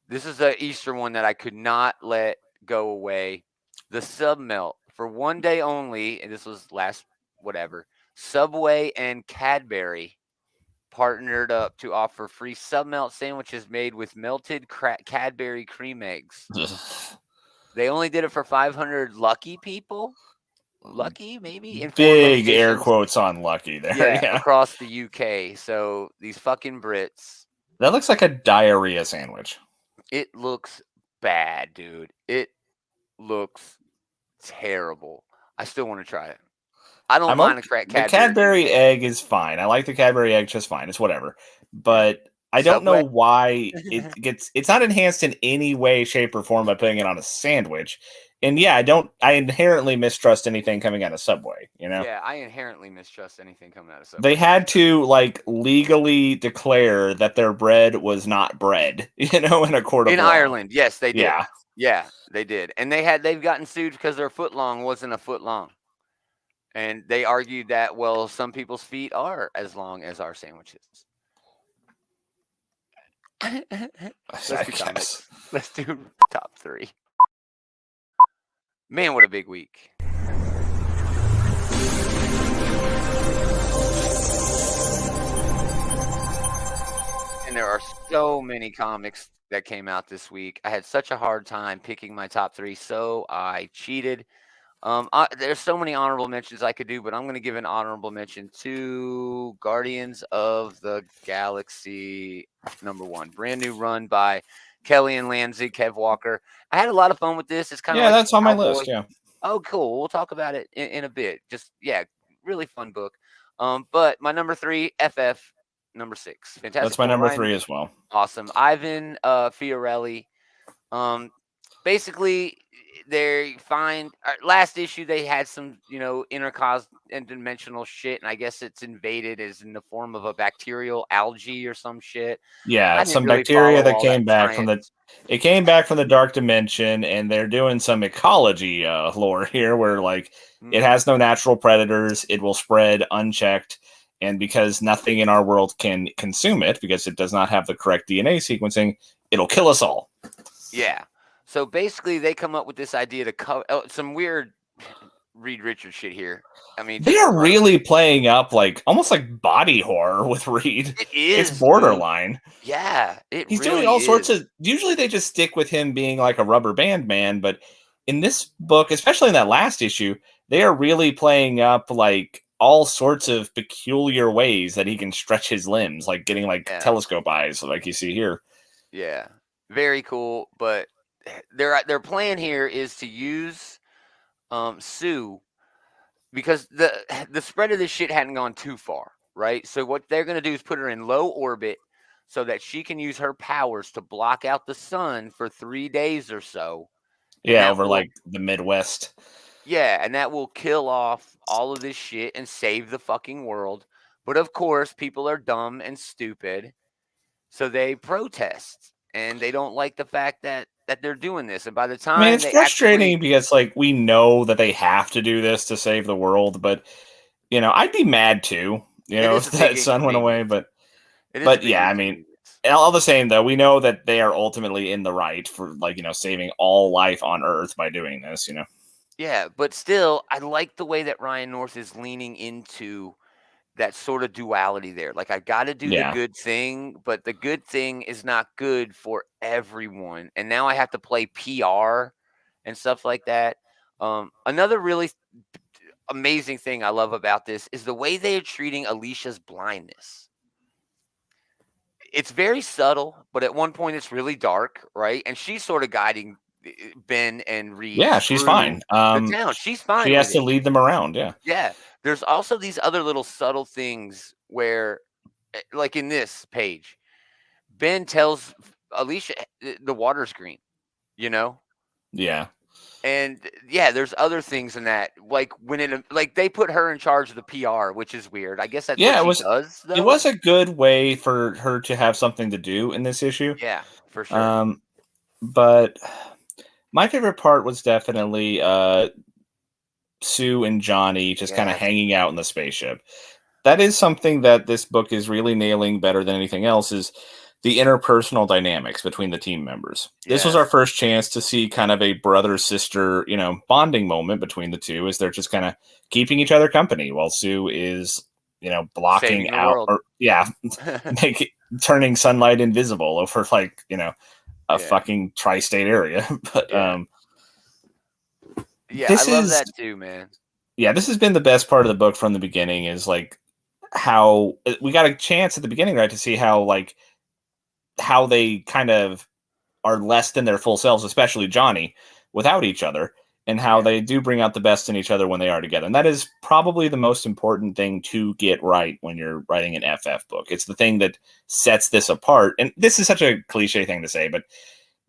This is the Easter one that I could not let go away. The Sub Melt for one day only, and this was last whatever. Subway and Cadbury partnered up to offer free Sub Melt sandwiches made with melted Cadbury cream eggs. They only did it for 500 lucky people. Lucky, maybe in 4 Big air locations. quotes on lucky there. Yeah, across the UK. So these fucking Brits. That looks like a diarrhea sandwich. It looks bad, dude. It looks terrible. I still want to try it. I don't mind a crack Cadbury. The Cadbury egg is fine. I like the Cadbury egg just fine. It's whatever. But I don't know why it's not enhanced in any way, shape, or form by putting it on a sandwich. And yeah, I inherently mistrust anything coming out of Subway, Yeah, I inherently mistrust anything coming out of Subway. They had to legally declare that their bread was not bread, in a court of law. In Ireland, yes, they did. Yeah. Yeah, they did. And they've gotten sued because their foot long wasn't a foot long. And they argued that, well, some people's feet are as long as our sandwiches. Let's do top 3. Man, what a big week. And there are so many comics that came out this week. I had such a hard time picking my top 3, so I cheated. There's so many honorable mentions I could do, but I'm going to give an honorable mention to Guardians of the Galaxy #1. Brand new run by Kelly and Landsey, Kev Walker. I had a lot of fun with this. It's kind of that's on my list. Yeah. Oh, cool. We'll talk about it in a bit. Just, really fun book. But my number 3, FF, number 6. Fantastic. That's my number 3 as well. Awesome. Ivan Fiorelli. Basically, they find last issue they had some interdimensional shit, and I guess it's invaded as in the form of a bacterial algae or some shit. Yeah, some bacteria that came back from the dark dimension, and they're doing some ecology lore here where it has no natural predators, it will spread unchecked, and because nothing in our world can consume it because it does not have the correct DNA sequencing, it'll kill us all. Yeah. So basically, they come up with this idea to cover some weird Reed Richards shit here. I mean, they are really playing up almost like body horror with Reed. It is. It's borderline. Dude. Yeah, he's really doing all sorts of. Usually, they just stick with him being like a rubber band man, but in this book, especially in that last issue, they are really playing up all sorts of peculiar ways that he can stretch his limbs, like getting telescope eyes, like you see here. Yeah, very cool, but. Their plan here is to use Sue because the spread of this shit hadn't gone too far, right? So what they're going to do is put her in low orbit so that she can use her powers to block out the sun for 3 days or so. Yeah, over the Midwest. Yeah, and that will kill off all of this shit and save the fucking world. But of course, people are dumb and stupid, so they protest. And they don't like the fact that they're doing this. And by the time it's frustrating because we know that they have to do this to save the world, but I'd be mad too, if that sun went away. But yeah, I mean, all the same though, we know that they are ultimately in the right for saving all life on Earth by doing this, Yeah, but still, I like the way that Ryan North is leaning into that sort of duality there. I got to do the good thing, but the good thing is not good for everyone. And now I have to play PR and stuff like that. Another really amazing thing I love about this is the way they are treating Alicia's blindness. It's very subtle, but at one point it's really dark, right? And she's sort of guiding Ben and Reed. Yeah, she's fine. The town. She's fine. She has to lead them around. Yeah. Yeah. There's also these other little subtle things where, like in this page, Ben tells Alicia, the water's green, you know. Yeah. And yeah, there's other things in that, like like they put her in charge of the PR, which is weird. I guess that's what Yeah, she does, it though. was a good way for her to have something to do in this issue. Yeah, for sure. But my favorite part was definitely Sue and Johnny just kind of Yes. hanging out in the spaceship. That is something that this book is really nailing better than anything else, is the interpersonal dynamics between the team members. This was our Yes. first chance to see kind of a brother sister, bonding moment between the two, as they're just kind of keeping each other company while Sue is, blocking Saving the out, world. or turning sunlight invisible over like, a Yeah. fucking tri-state area. But Yeah. Yeah, I this love is that too, man. yeah, this has been the best part of the book from the beginning, is like how we got a chance at the beginning, right, to see how they kind of are less than their full selves, especially Johnny, without each other, and how Yeah. they do bring out the best in each other when they are together. And that is probably the most important thing to get right when you're writing an FF book. It's the thing that sets this apart. And this is such a cliche thing to say, but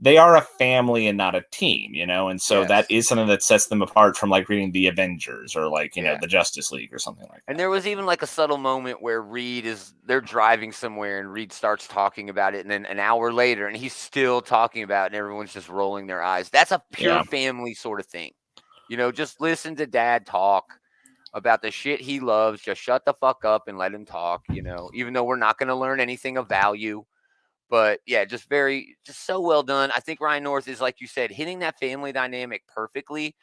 they are a family and not a team, and so that Yes. is something that sets them apart from like reading the Avengers or like Yeah. the Justice League or something like that. And there was even like a subtle moment where they're driving somewhere and Reed starts talking about it, and then an hour later and he's still talking about it and everyone's just rolling their eyes. That's a pure Yeah. family sort of thing. Just listen to Dad talk about the shit he loves. Just shut the fuck up and let him talk, even though we're not going to learn anything of value. But yeah, just so well done. I think Ryan North is, like you said, hitting that family dynamic perfectly,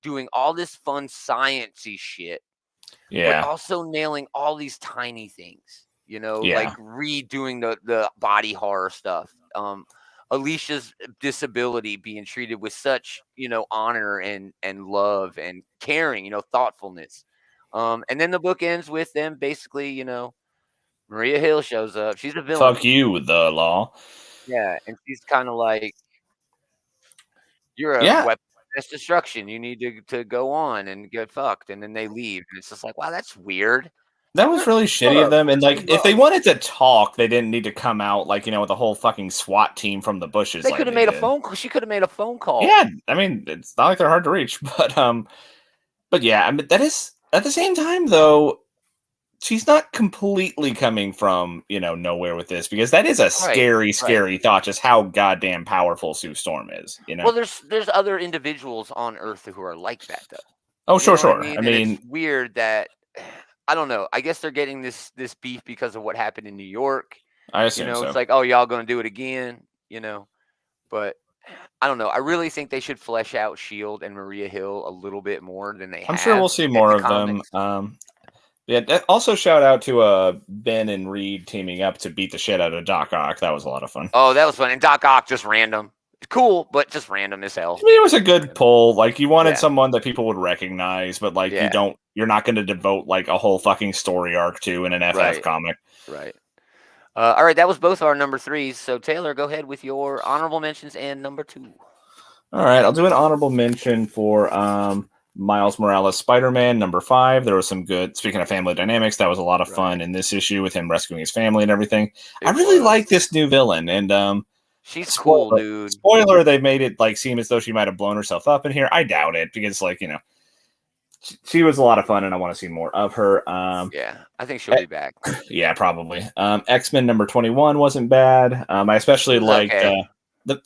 doing all this fun sciencey shit, but Yeah. also nailing all these tiny things, Yeah. like redoing the body horror stuff. Alicia's disability being treated with such, honor and love and caring, thoughtfulness. And then the book ends with them basically, Maria Hill shows up. She's a villain. Fuck you, the law. Yeah, and she's kind of like, "You're a Yeah. weapon of mass destruction. You need to go on and get fucked." And then they leave, and it's just like, wow, that's weird. That was really shitty of Look, them. And like, if they look. wanted to talk, they didn't need to come out like, with a whole fucking SWAT team from the bushes. They like could have they made a did. phone call. She could have made a phone call. Yeah, I mean, it's not like they're hard to reach, but yeah, I mean, that is at the same time though, she's not completely coming from, nowhere with this, because that is a scary thought, just how goddamn powerful Sue Storm is, Well, there's other individuals on Earth who are like that though. Oh, sure, You know what sure. I mean? I And mean, it's weird that I don't know. I guess they're getting this beef because of what happened in New York. I assume so. It's like, oh, y'all gonna do it again, But I don't know. I really think they should flesh out Shield and Maria Hill a little bit more than they have. I'm sure we'll see in more the of comics. them. Yeah. Also, shout out to Ben and Reed teaming up to beat the shit out of Doc Ock. That was a lot of fun. Oh, that was fun. And Doc Ock, just random. Cool, but just random as hell. I mean, it was a good pull. Like, you wanted someone that people would recognize, but like you're not going to devote like a whole fucking story arc to in an FF comic. Right. All right, that was both our number 3s. So Taylor, go ahead with your honorable mentions and number 2. All right, I'll do an honorable mention for Miles Morales Spider-Man number 5. There was some good, speaking of family dynamics, that was a lot of fun in this issue with him rescuing his family and everything. I really like this new villain, and she's cool, dude. Spoiler, they made it like seem as though she might have blown herself up in here. I doubt it, because like, she was a lot of fun, and I want to see more of her. Yeah, I think she'll be back. Yeah, probably. X-Men number 21 wasn't bad. I especially liked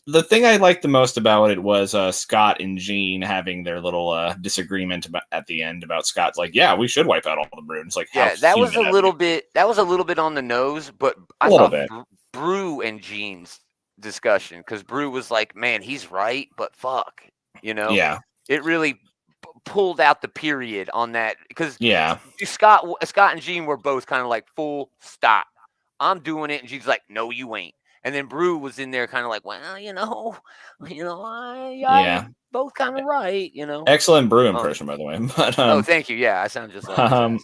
the thing I liked the most about it was Scott and Jean having their little disagreement at the end about Scott's like, yeah, we should wipe out all the Brood. It's like, yeah, that was a little bit on the nose, but I thought Brew and Jean's discussion, because Brew was like, man, he's right, but fuck, yeah, it really pulled out the period on that, because Scott and Jean were both kind of like, full stop, I'm doing it, and Jean's like, no, you ain't. And then Brew was in there kind of like, well, I both kind of right, Excellent Brew impression, by the way. But, oh, thank you. Yeah, I sound just like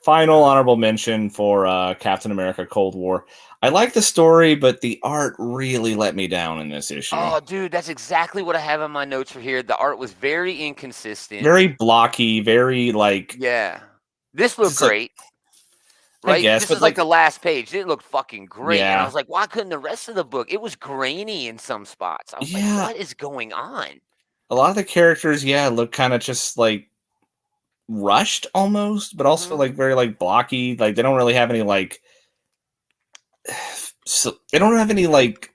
final honorable mention for Captain America Cold War. I like the story, but the art really let me down in this issue. Oh, dude, that's exactly what I have in my notes for here. The art was very inconsistent. Very blocky, very like... Yeah. This looked great. I right? guess, This but is like the like, last page. It looked fucking great. And I yeah, was like, why couldn't the rest of the book? It was grainy in some spots. I was like, yeah, what is going on? a lot of the characters, yeah, look kind of just like rushed almost, but also Hmm. like very like blocky. Like they don't really have any like, so they don't have any like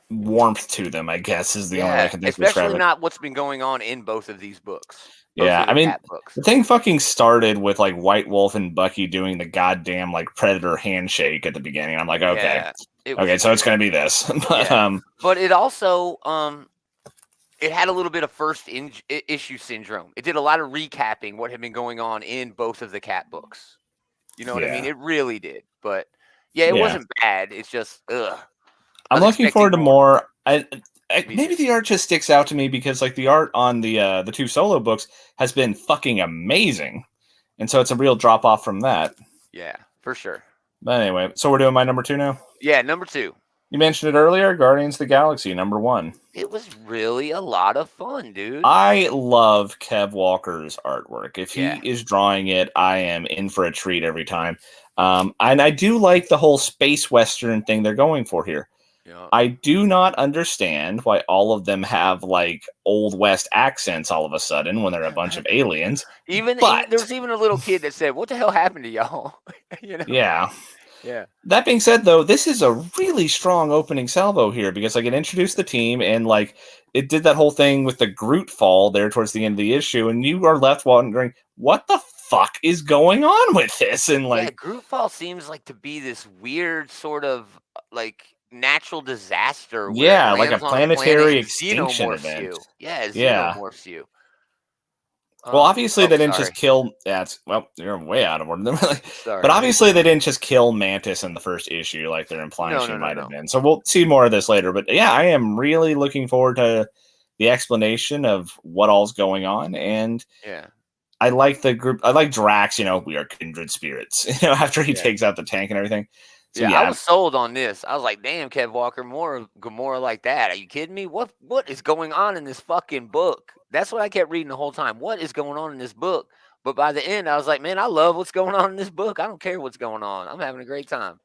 warmth to them. I guess is the only way I Yeah, can think to describe especially it. not what's been going on in both of these books, both Yeah, of I the mean, cat books. the thing fucking started with like White Wolf and Bucky doing the goddamn like Predator handshake at the beginning. I'm like, okay, Yeah, it was okay, so it's weird. gonna be this, but Yeah, but it also it had a little bit of issue syndrome. It did a lot of recapping what had been going on in both of the cat books. You know what I mean? yeah, It really did. But yeah, it yeah. wasn't bad. It's just ugh. I I'm was looking expecting forward to more. more. Me Maybe too. the art just sticks out to me because like the art on the two solo books has been fucking amazing, and so it's a real drop off from that. Yeah, for sure. But anyway, so we're doing my number two now. Yeah, number 2. You mentioned it earlier, Guardians of the Galaxy, number one. It was really a lot of fun, dude. I love Kev Walker's artwork. If he Yeah. is drawing it, I am in for a treat every time. And I do like the whole space western thing they're going for here. Yeah. I do not understand why all of them have like old west accents all of a sudden when they're a bunch of aliens. Even But there was even a little kid that said, "What the hell happened to y'all?" you know? yeah. Yeah. That being said, though, this is a really strong opening salvo here because like it introduced the team and like it did that whole thing with the Groot fall there towards the end of the issue, and you are left wondering what the fuck is going on with this, and Yeah, like Grootfall seems like to be this weird sort of like natural disaster where it yeah, like a lands on a planet planetary and extinction xenomorphs event. you. Yeah, Yeah. xenomorphs you. Well, obviously Oh, they didn't just sorry. kill. Yeah, it's, well, you're way out of order. But Sorry. obviously they didn't just kill Mantis in the first issue like they're implying No, she no, no, might have no. been. So we'll see more of this later. But yeah, I am really looking forward to the explanation of what all's going on. And Yeah. I like the group. I like Drax. You know, we are kindred spirits. You know, after he Yeah. takes out the tank and everything. So Yeah, I yeah, was sold on this. I was like, "Damn, Kev Walker, more of Gamora like that. Are you kidding me? What is going on in this fucking book?" That's what I kept reading the whole time. What is going on in this book? But by the end, I was like, "Man, I love what's going on in this book. I don't care what's going on. I'm having a great time."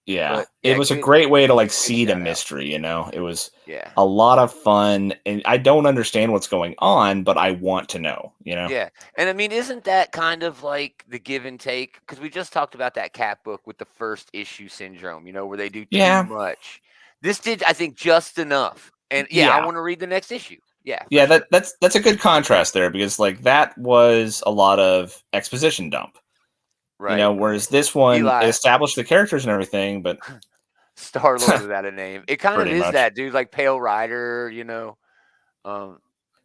yeah, But it yeah, was a good great way to like good seed a shout out. mystery. You know, it was Yeah. a lot of fun, and I don't understand what's going on, but I want to know. You know. Yeah. And I mean, isn't that kind of like the give and take? Because we just talked about that cat book with the first issue syndrome, where they do too Yeah, much. This did, I think, just enough. And yeah, I yeah, want to read the next issue. Yeah, for yeah. sure. That's a good contrast there because like that was a lot of exposition dump. You Right. know, whereas this one Eli, established the characters and everything, but Star Lord without a name. It kind of pretty is much. that, dude, like Pale Rider. Um,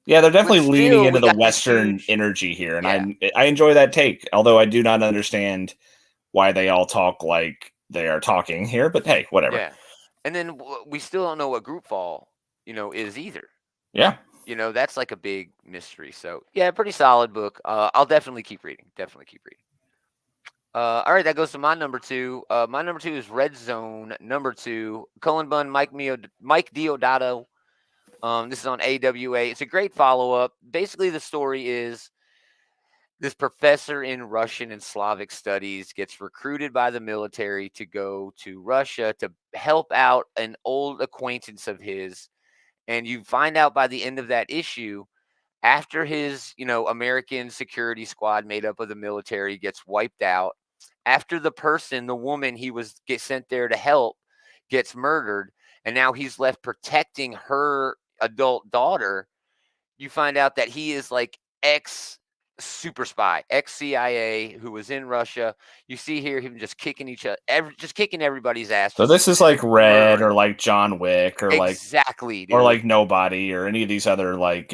Yeah, they're but definitely leaning still, into we the got this Western huge. energy here, and Yeah. I enjoy that take. Although I do not understand why they all talk like they are talking here, but hey, whatever. Yeah. And then we still don't know what group fall, is either. Yeah, That's like a big mystery. So yeah, pretty solid book. I'll definitely keep reading. Definitely keep reading. All right, that goes to my number 2. My number 2 is Red Zone. Number 2, Cullen Bunn, Mike Diodato. This is on AWA. It's a great follow up. Basically, the story is this professor in Russian and Slavic studies gets recruited by the military to go to Russia to help out an old acquaintance of his. And you find out by the end of that issue, after his, American security squad made up of the military gets wiped out, after the woman he was sent there to help gets murdered, and now he's left protecting her adult daughter, you find out that he is like ex super spy, ex CIA who was in Russia. You see here him just kicking just kicking everybody's ass, so just this is like Red murdering or them. like John Wick Exactly, or dude. like Nobody or any of these other like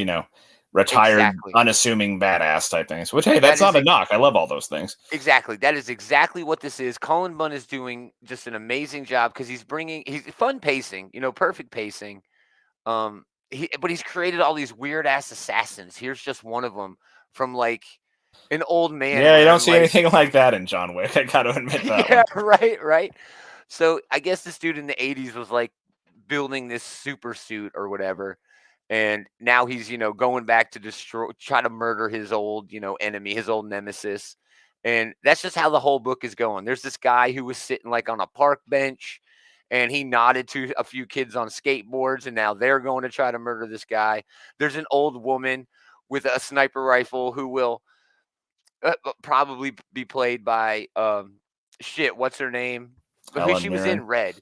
retired Exactly. unassuming badass type things. Which hey, That that's is not a knock. I love all those things. Exactly. That is exactly what this is. Colin Bunn is doing just an amazing job because he's fun pacing, perfect pacing. But he's created all these weird ass assassins. Here's just one of them from like an old man Yeah, you don't wearing see like anything like that in John Wick. I got to admit that yeah, one. right. So I guess this dude in the 80s was like building this super suit or whatever. And now he's, going back to try to murder his old, enemy, his old nemesis. And that's just how the whole book is going. There's this guy who was sitting like on a park bench and he nodded to a few kids on skateboards and now they're going to try to murder this guy. There's an old woman with a sniper rifle who will probably be played by what's her name? Because Helen she was Mirren. in Red.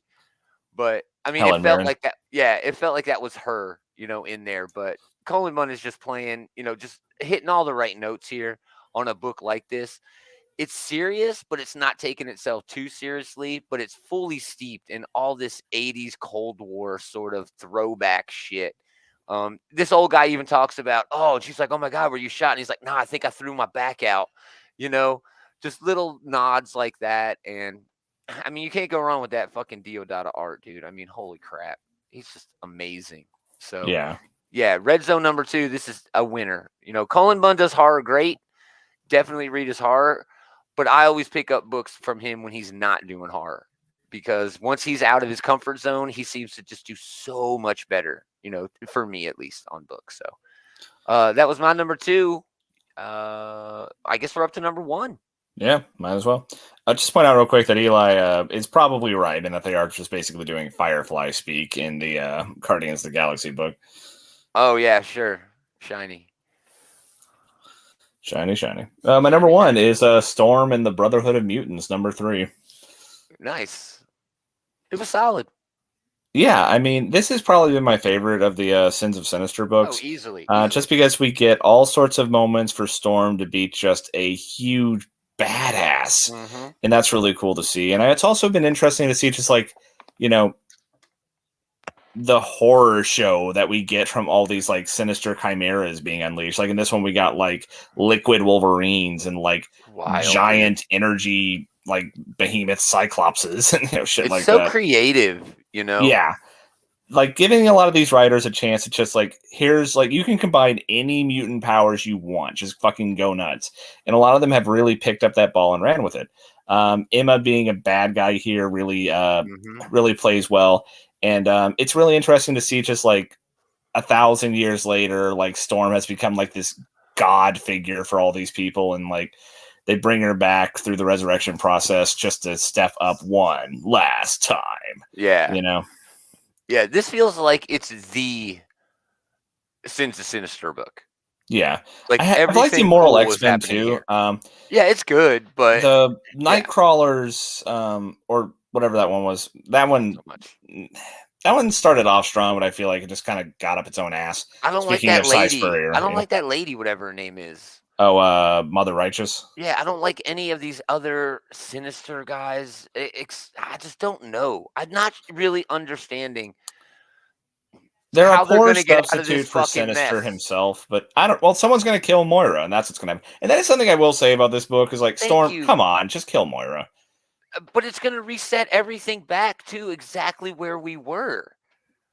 But I mean, it Helen felt Mirren. like that. Yeah, it felt like that was her, in there. But Colin Munn is just playing, just hitting all the right notes here on a book like this. It's serious, but it's not taking itself too seriously. But it's fully steeped in all this '80s Cold War sort of throwback shit. This old guy even talks about, and she's like, "Oh my God, were you shot?" And he's like, "Nah, I think I threw my back out." You know, just little nods like that, and I mean, you can't go wrong with that fucking Diodata art, dude. I mean, holy crap. He's just amazing. So, yeah, Red Zone number 2, this is a winner. Cullen Bunn does horror great. Definitely read his horror. But I always pick up books from him when he's not doing horror. Because once he's out of his comfort zone, he seems to just do so much better, for me at least on books. So, that was my number 2. I guess we're up to number 1. Yeah, might as well. I'll just point out real quick that Eli is probably right in that they are just basically doing Firefly speak in the Guardians of the Galaxy book. Oh, yeah, sure. Shiny. My number 1 is Storm and the Brotherhood of Mutants, number 3. Nice. It was solid. Yeah, I mean, this has probably been my favorite of the Sins of Sinister books. Oh, easily. Just because we get all sorts of moments for Storm to be just a huge badass. Mm-hmm. And that's really cool to see. And it's also been interesting to see just like, the horror show that we get from all these like sinister chimeras being unleashed. Like in this one, we got like liquid Wolverines and like giant energy like behemoth cyclopses and shit it's like so that. Creative, Yeah. Like giving a lot of these writers a chance to just like, here's like, you can combine any mutant powers you want, just fucking go nuts. And a lot of them have really picked up that ball and ran with it. Emma being a bad guy here really, really plays well. And it's really interesting to see just like 1,000 years later, like Storm has become like this god figure for all these people. And like, they bring her back through the resurrection process just to step up one last time. Yeah. Yeah, this feels like it's the Sins of Sinister book. Yeah. Like I everything like the Moral cool X-Men too. Yeah, it's good, but the Nightcrawlers, or whatever that one was, that one started off strong, but I feel like it just kind of got up its own ass. I don't like that lady. I don't like that lady, whatever her name is. Oh, Mother Righteous. Yeah, I don't like any of these other sinister guys. I just don't know. I'm not really understanding. They're a poor substitute for Sinister himself, but I don't. Well, someone's going to kill Moira, and that's what's going to happen. And that is something I will say about this book: is like Storm, come on, just kill Moira. But it's going to reset everything back to exactly where we were.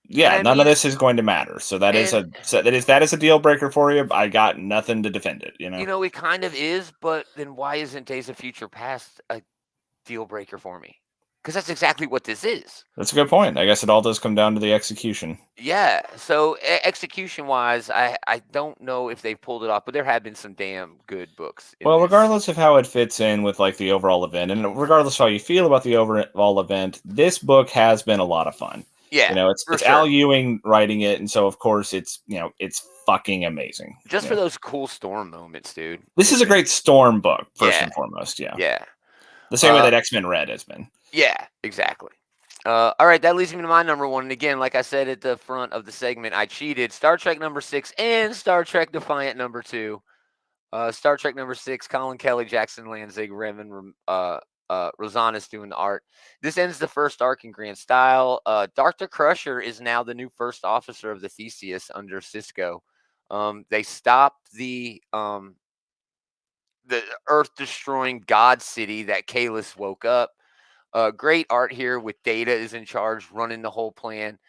Yeah, none of this is going to matter. So that is a deal breaker for you. I got nothing to defend it. It kind of is, but then why isn't Days of Future Past a deal breaker for me? Because that's exactly what this is. That's a good point. I guess it all does come down to the execution. Yeah. So execution-wise, I don't know if they pulled it off, but there have been some damn good books. Well, regardless of how it fits in with like the overall event, and regardless of how you feel about the overall event, this book has been a lot of fun. Yeah. It's Al Ewing writing it, and so of course it's fucking amazing. Just for those cool Storm moments, dude. This is a great Storm book, first and foremost. Yeah. Yeah. The same way that X-Men Red has been. Yeah, exactly. All right, that leads me to my number 1. And again, like I said at the front of the segment, I cheated. Star Trek number 6 and Star Trek Defiant number 2. Star Trek number 6, Colin Kelly, Jackson Lanzig, Revan Rosanis doing the art. This ends the first arc in grand style. Dr. Crusher is now the new first officer of the Theseus under Cisco. They stopped the Earth-destroying God City that Kalis woke up. Great art here with Data is in charge, running the whole plan.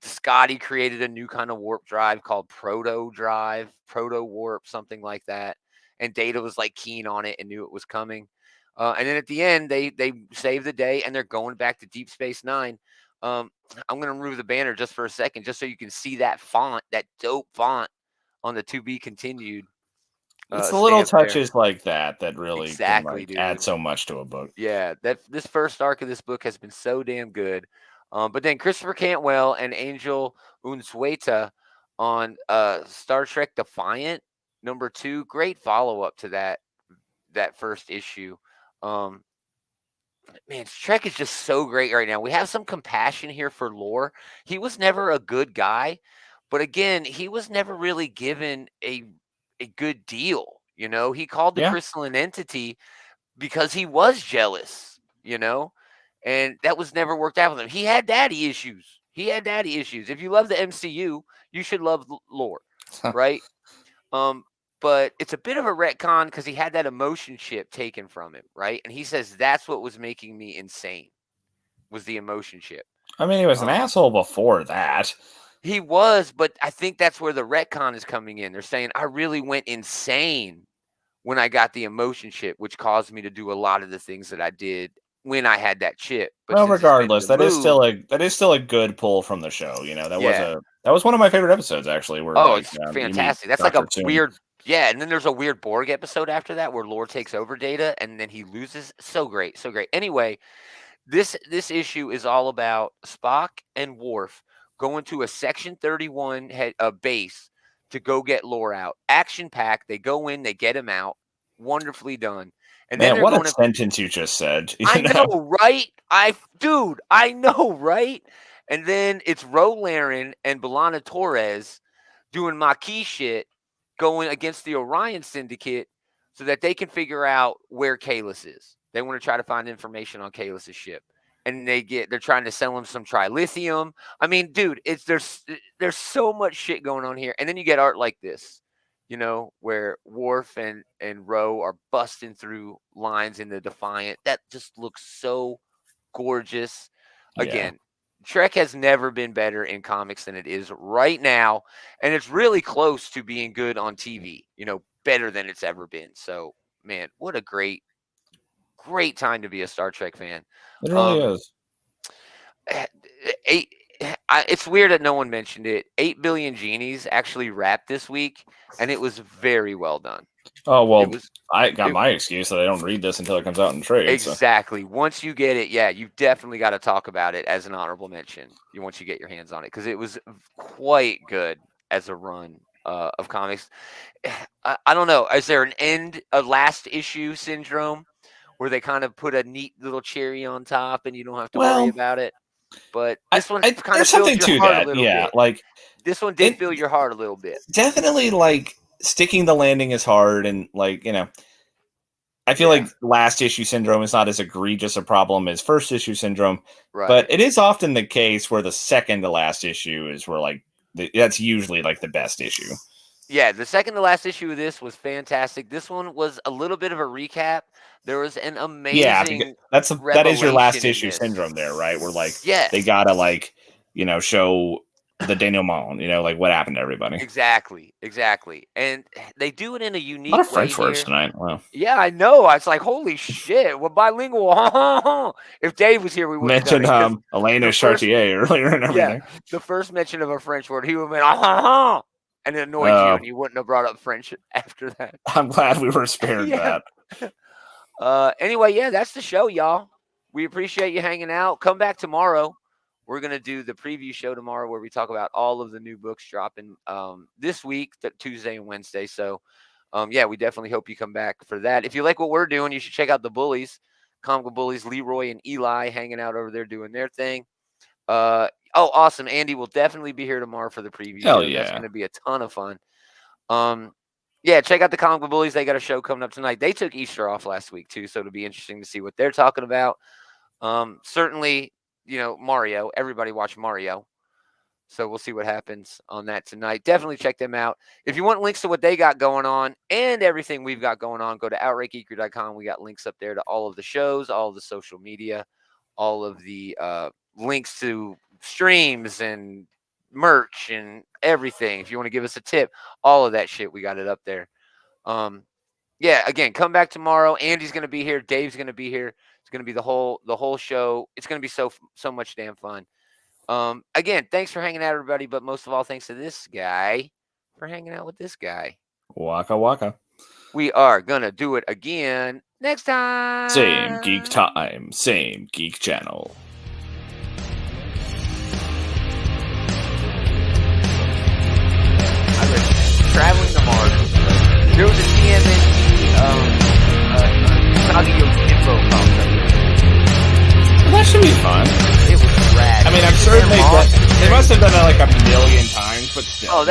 Scotty created a new kind of warp drive called Proto Warp, something like that. And Data was like keen on it and knew it was coming. And then at the end, they save the day and they're going back to Deep Space Nine. I'm going to remove the banner just for a second, just so you can see that font, that dope font on the To Be Continued. It's the little stamp there. touches like that that really can Exactly, like add dude. so much to a book. Yeah, this first arc of this book has been so damn good. But then Christopher Cantwell and Angel Unzueta on Star Trek Defiant #2, great follow up to that first issue. Um, Man, Trek is just so great right now. We have some compassion here for Lore. He was never a good guy, but again, he was never really given a good deal. You know, he called the Yeah. crystalline entity because he was jealous, you know, and that was never worked out with him. He had daddy issues. He had daddy issues. If you love the MCU, you should love Lore, right? Um, but it's a bit of a retcon because he had that emotion chip taken from him, right? And he says that's what was making me insane was the emotion chip. I mean, he was an Um, asshole before that. He was, but I think that's where the retcon is coming in. They're saying I really went insane when I got the emotion chip, which caused me to do a lot of the things that I did when I had that chip. But Well, since it's been regardless, that is removed, still a good pull from the show. You know, yeah. that was one of my favorite episodes actually, where Oh, like it's you meet fantastic. That's like Doctor a Toon. weird, yeah. And then there's a weird Borg episode after that where Lore takes over Data, and then he loses. So great, so great. Anyway, this issue is all about Spock and Worf going to a Section 31 base to go get Lore out. Action packed. They go in, they get him out. Wonderfully done. And then Man, they're what a going to. sentence you just said. I You know, know, right? Dude, I know, right? And then it's Laren and Belana Torres doing Maquis shit, going against the Orion Syndicate so that they can figure out where Kalis is. They want to try to find information on Kalis' ship. And they're trying to sell him some trilithium. I mean, dude, there's so much shit going on here. And then you get art like this, where Worf and Roe are busting through lines in the Defiant. That just looks so gorgeous. yeah. Again, Trek has never been better in comics than it is right now, and it's really close to being good on TV. Better than it's ever been. So, man, what a great time to be a Star Trek fan. It really is. Eight. It's weird that no one mentioned it. 8 Billion Genies actually wrapped this week, and it was very well done. Oh well, It was. I got my excuse that I don't read this until it comes out in trade. Exactly. So. Once you get it, yeah, you definitely got to talk about it as an honorable mention. Once you get your hands on it, because it was quite good as a run of comics. I don't know. Is there a last issue syndrome where they kind of put a neat little cherry on top and you don't have to worry about it? But this one kind of filled your heart a little bit. Like this one did fill your heart a little bit. Definitely, like sticking the landing is hard, and like I feel like last issue syndrome is not as egregious a problem as first issue syndrome, right? But it is often the case where the second to last issue is where like that's usually like the best issue. Yeah, the second to last issue of this was fantastic. This one was a little bit of a recap. There was an amazing that is your last issue syndrome there, right? Where like they gotta like show the denouement, like what happened to everybody. Exactly. And they do it in a unique way. A lot of way French words tonight. Wow. Yeah, I know. It's like, holy shit, we're bilingual. If Dave was here, we would mentioned Elena Chartier earlier and everything. Yeah, the first mention of a French word, he would have been and it annoyed you, and you wouldn't have brought up French after that. I'm glad we were spared that. Anyway, yeah, that's the show, y'all. We appreciate you hanging out. Come back tomorrow. We're going to do the preview show tomorrow where we talk about all of the new books dropping this week, Tuesday and Wednesday. So, we definitely hope you come back for that. If you like what we're doing, you should check out the Bullies, Comic Bullies, Leroy and Eli hanging out over there doing their thing. Awesome. Andy will definitely be here tomorrow for the preview show. Yeah. That's going to be a ton of fun. Check out the Comic Book Bullies. They got a show coming up tonight. They took Easter off last week, too, so it'll be interesting to see what they're talking about. Certainly, Mario. Everybody watch Mario. So we'll see what happens on that tonight. Definitely check them out. If you want links to what they got going on and everything we've got going on, go to outrightgeeker.com. We got links up there to all of the shows, all of the social media, all of the links to streams and merch and everything. If you want to give us a tip, all of that shit, we got it up there. Again, come back tomorrow. Andy's going to be here. Dave's going to be here. It's going to be the whole show. It's going to be so much damn fun. Again, thanks for hanging out, everybody. But most of all, thanks to this guy for hanging out with this guy. Waka waka. We are gonna do it again next time. Same geek time, same geek channel. I read Traveling to Mars. There was a TMNT Usagi Yojimbo concept. Well, that should be fun. It was rad. I mean, I'm certain they must have done it like a million times, but still. Oh,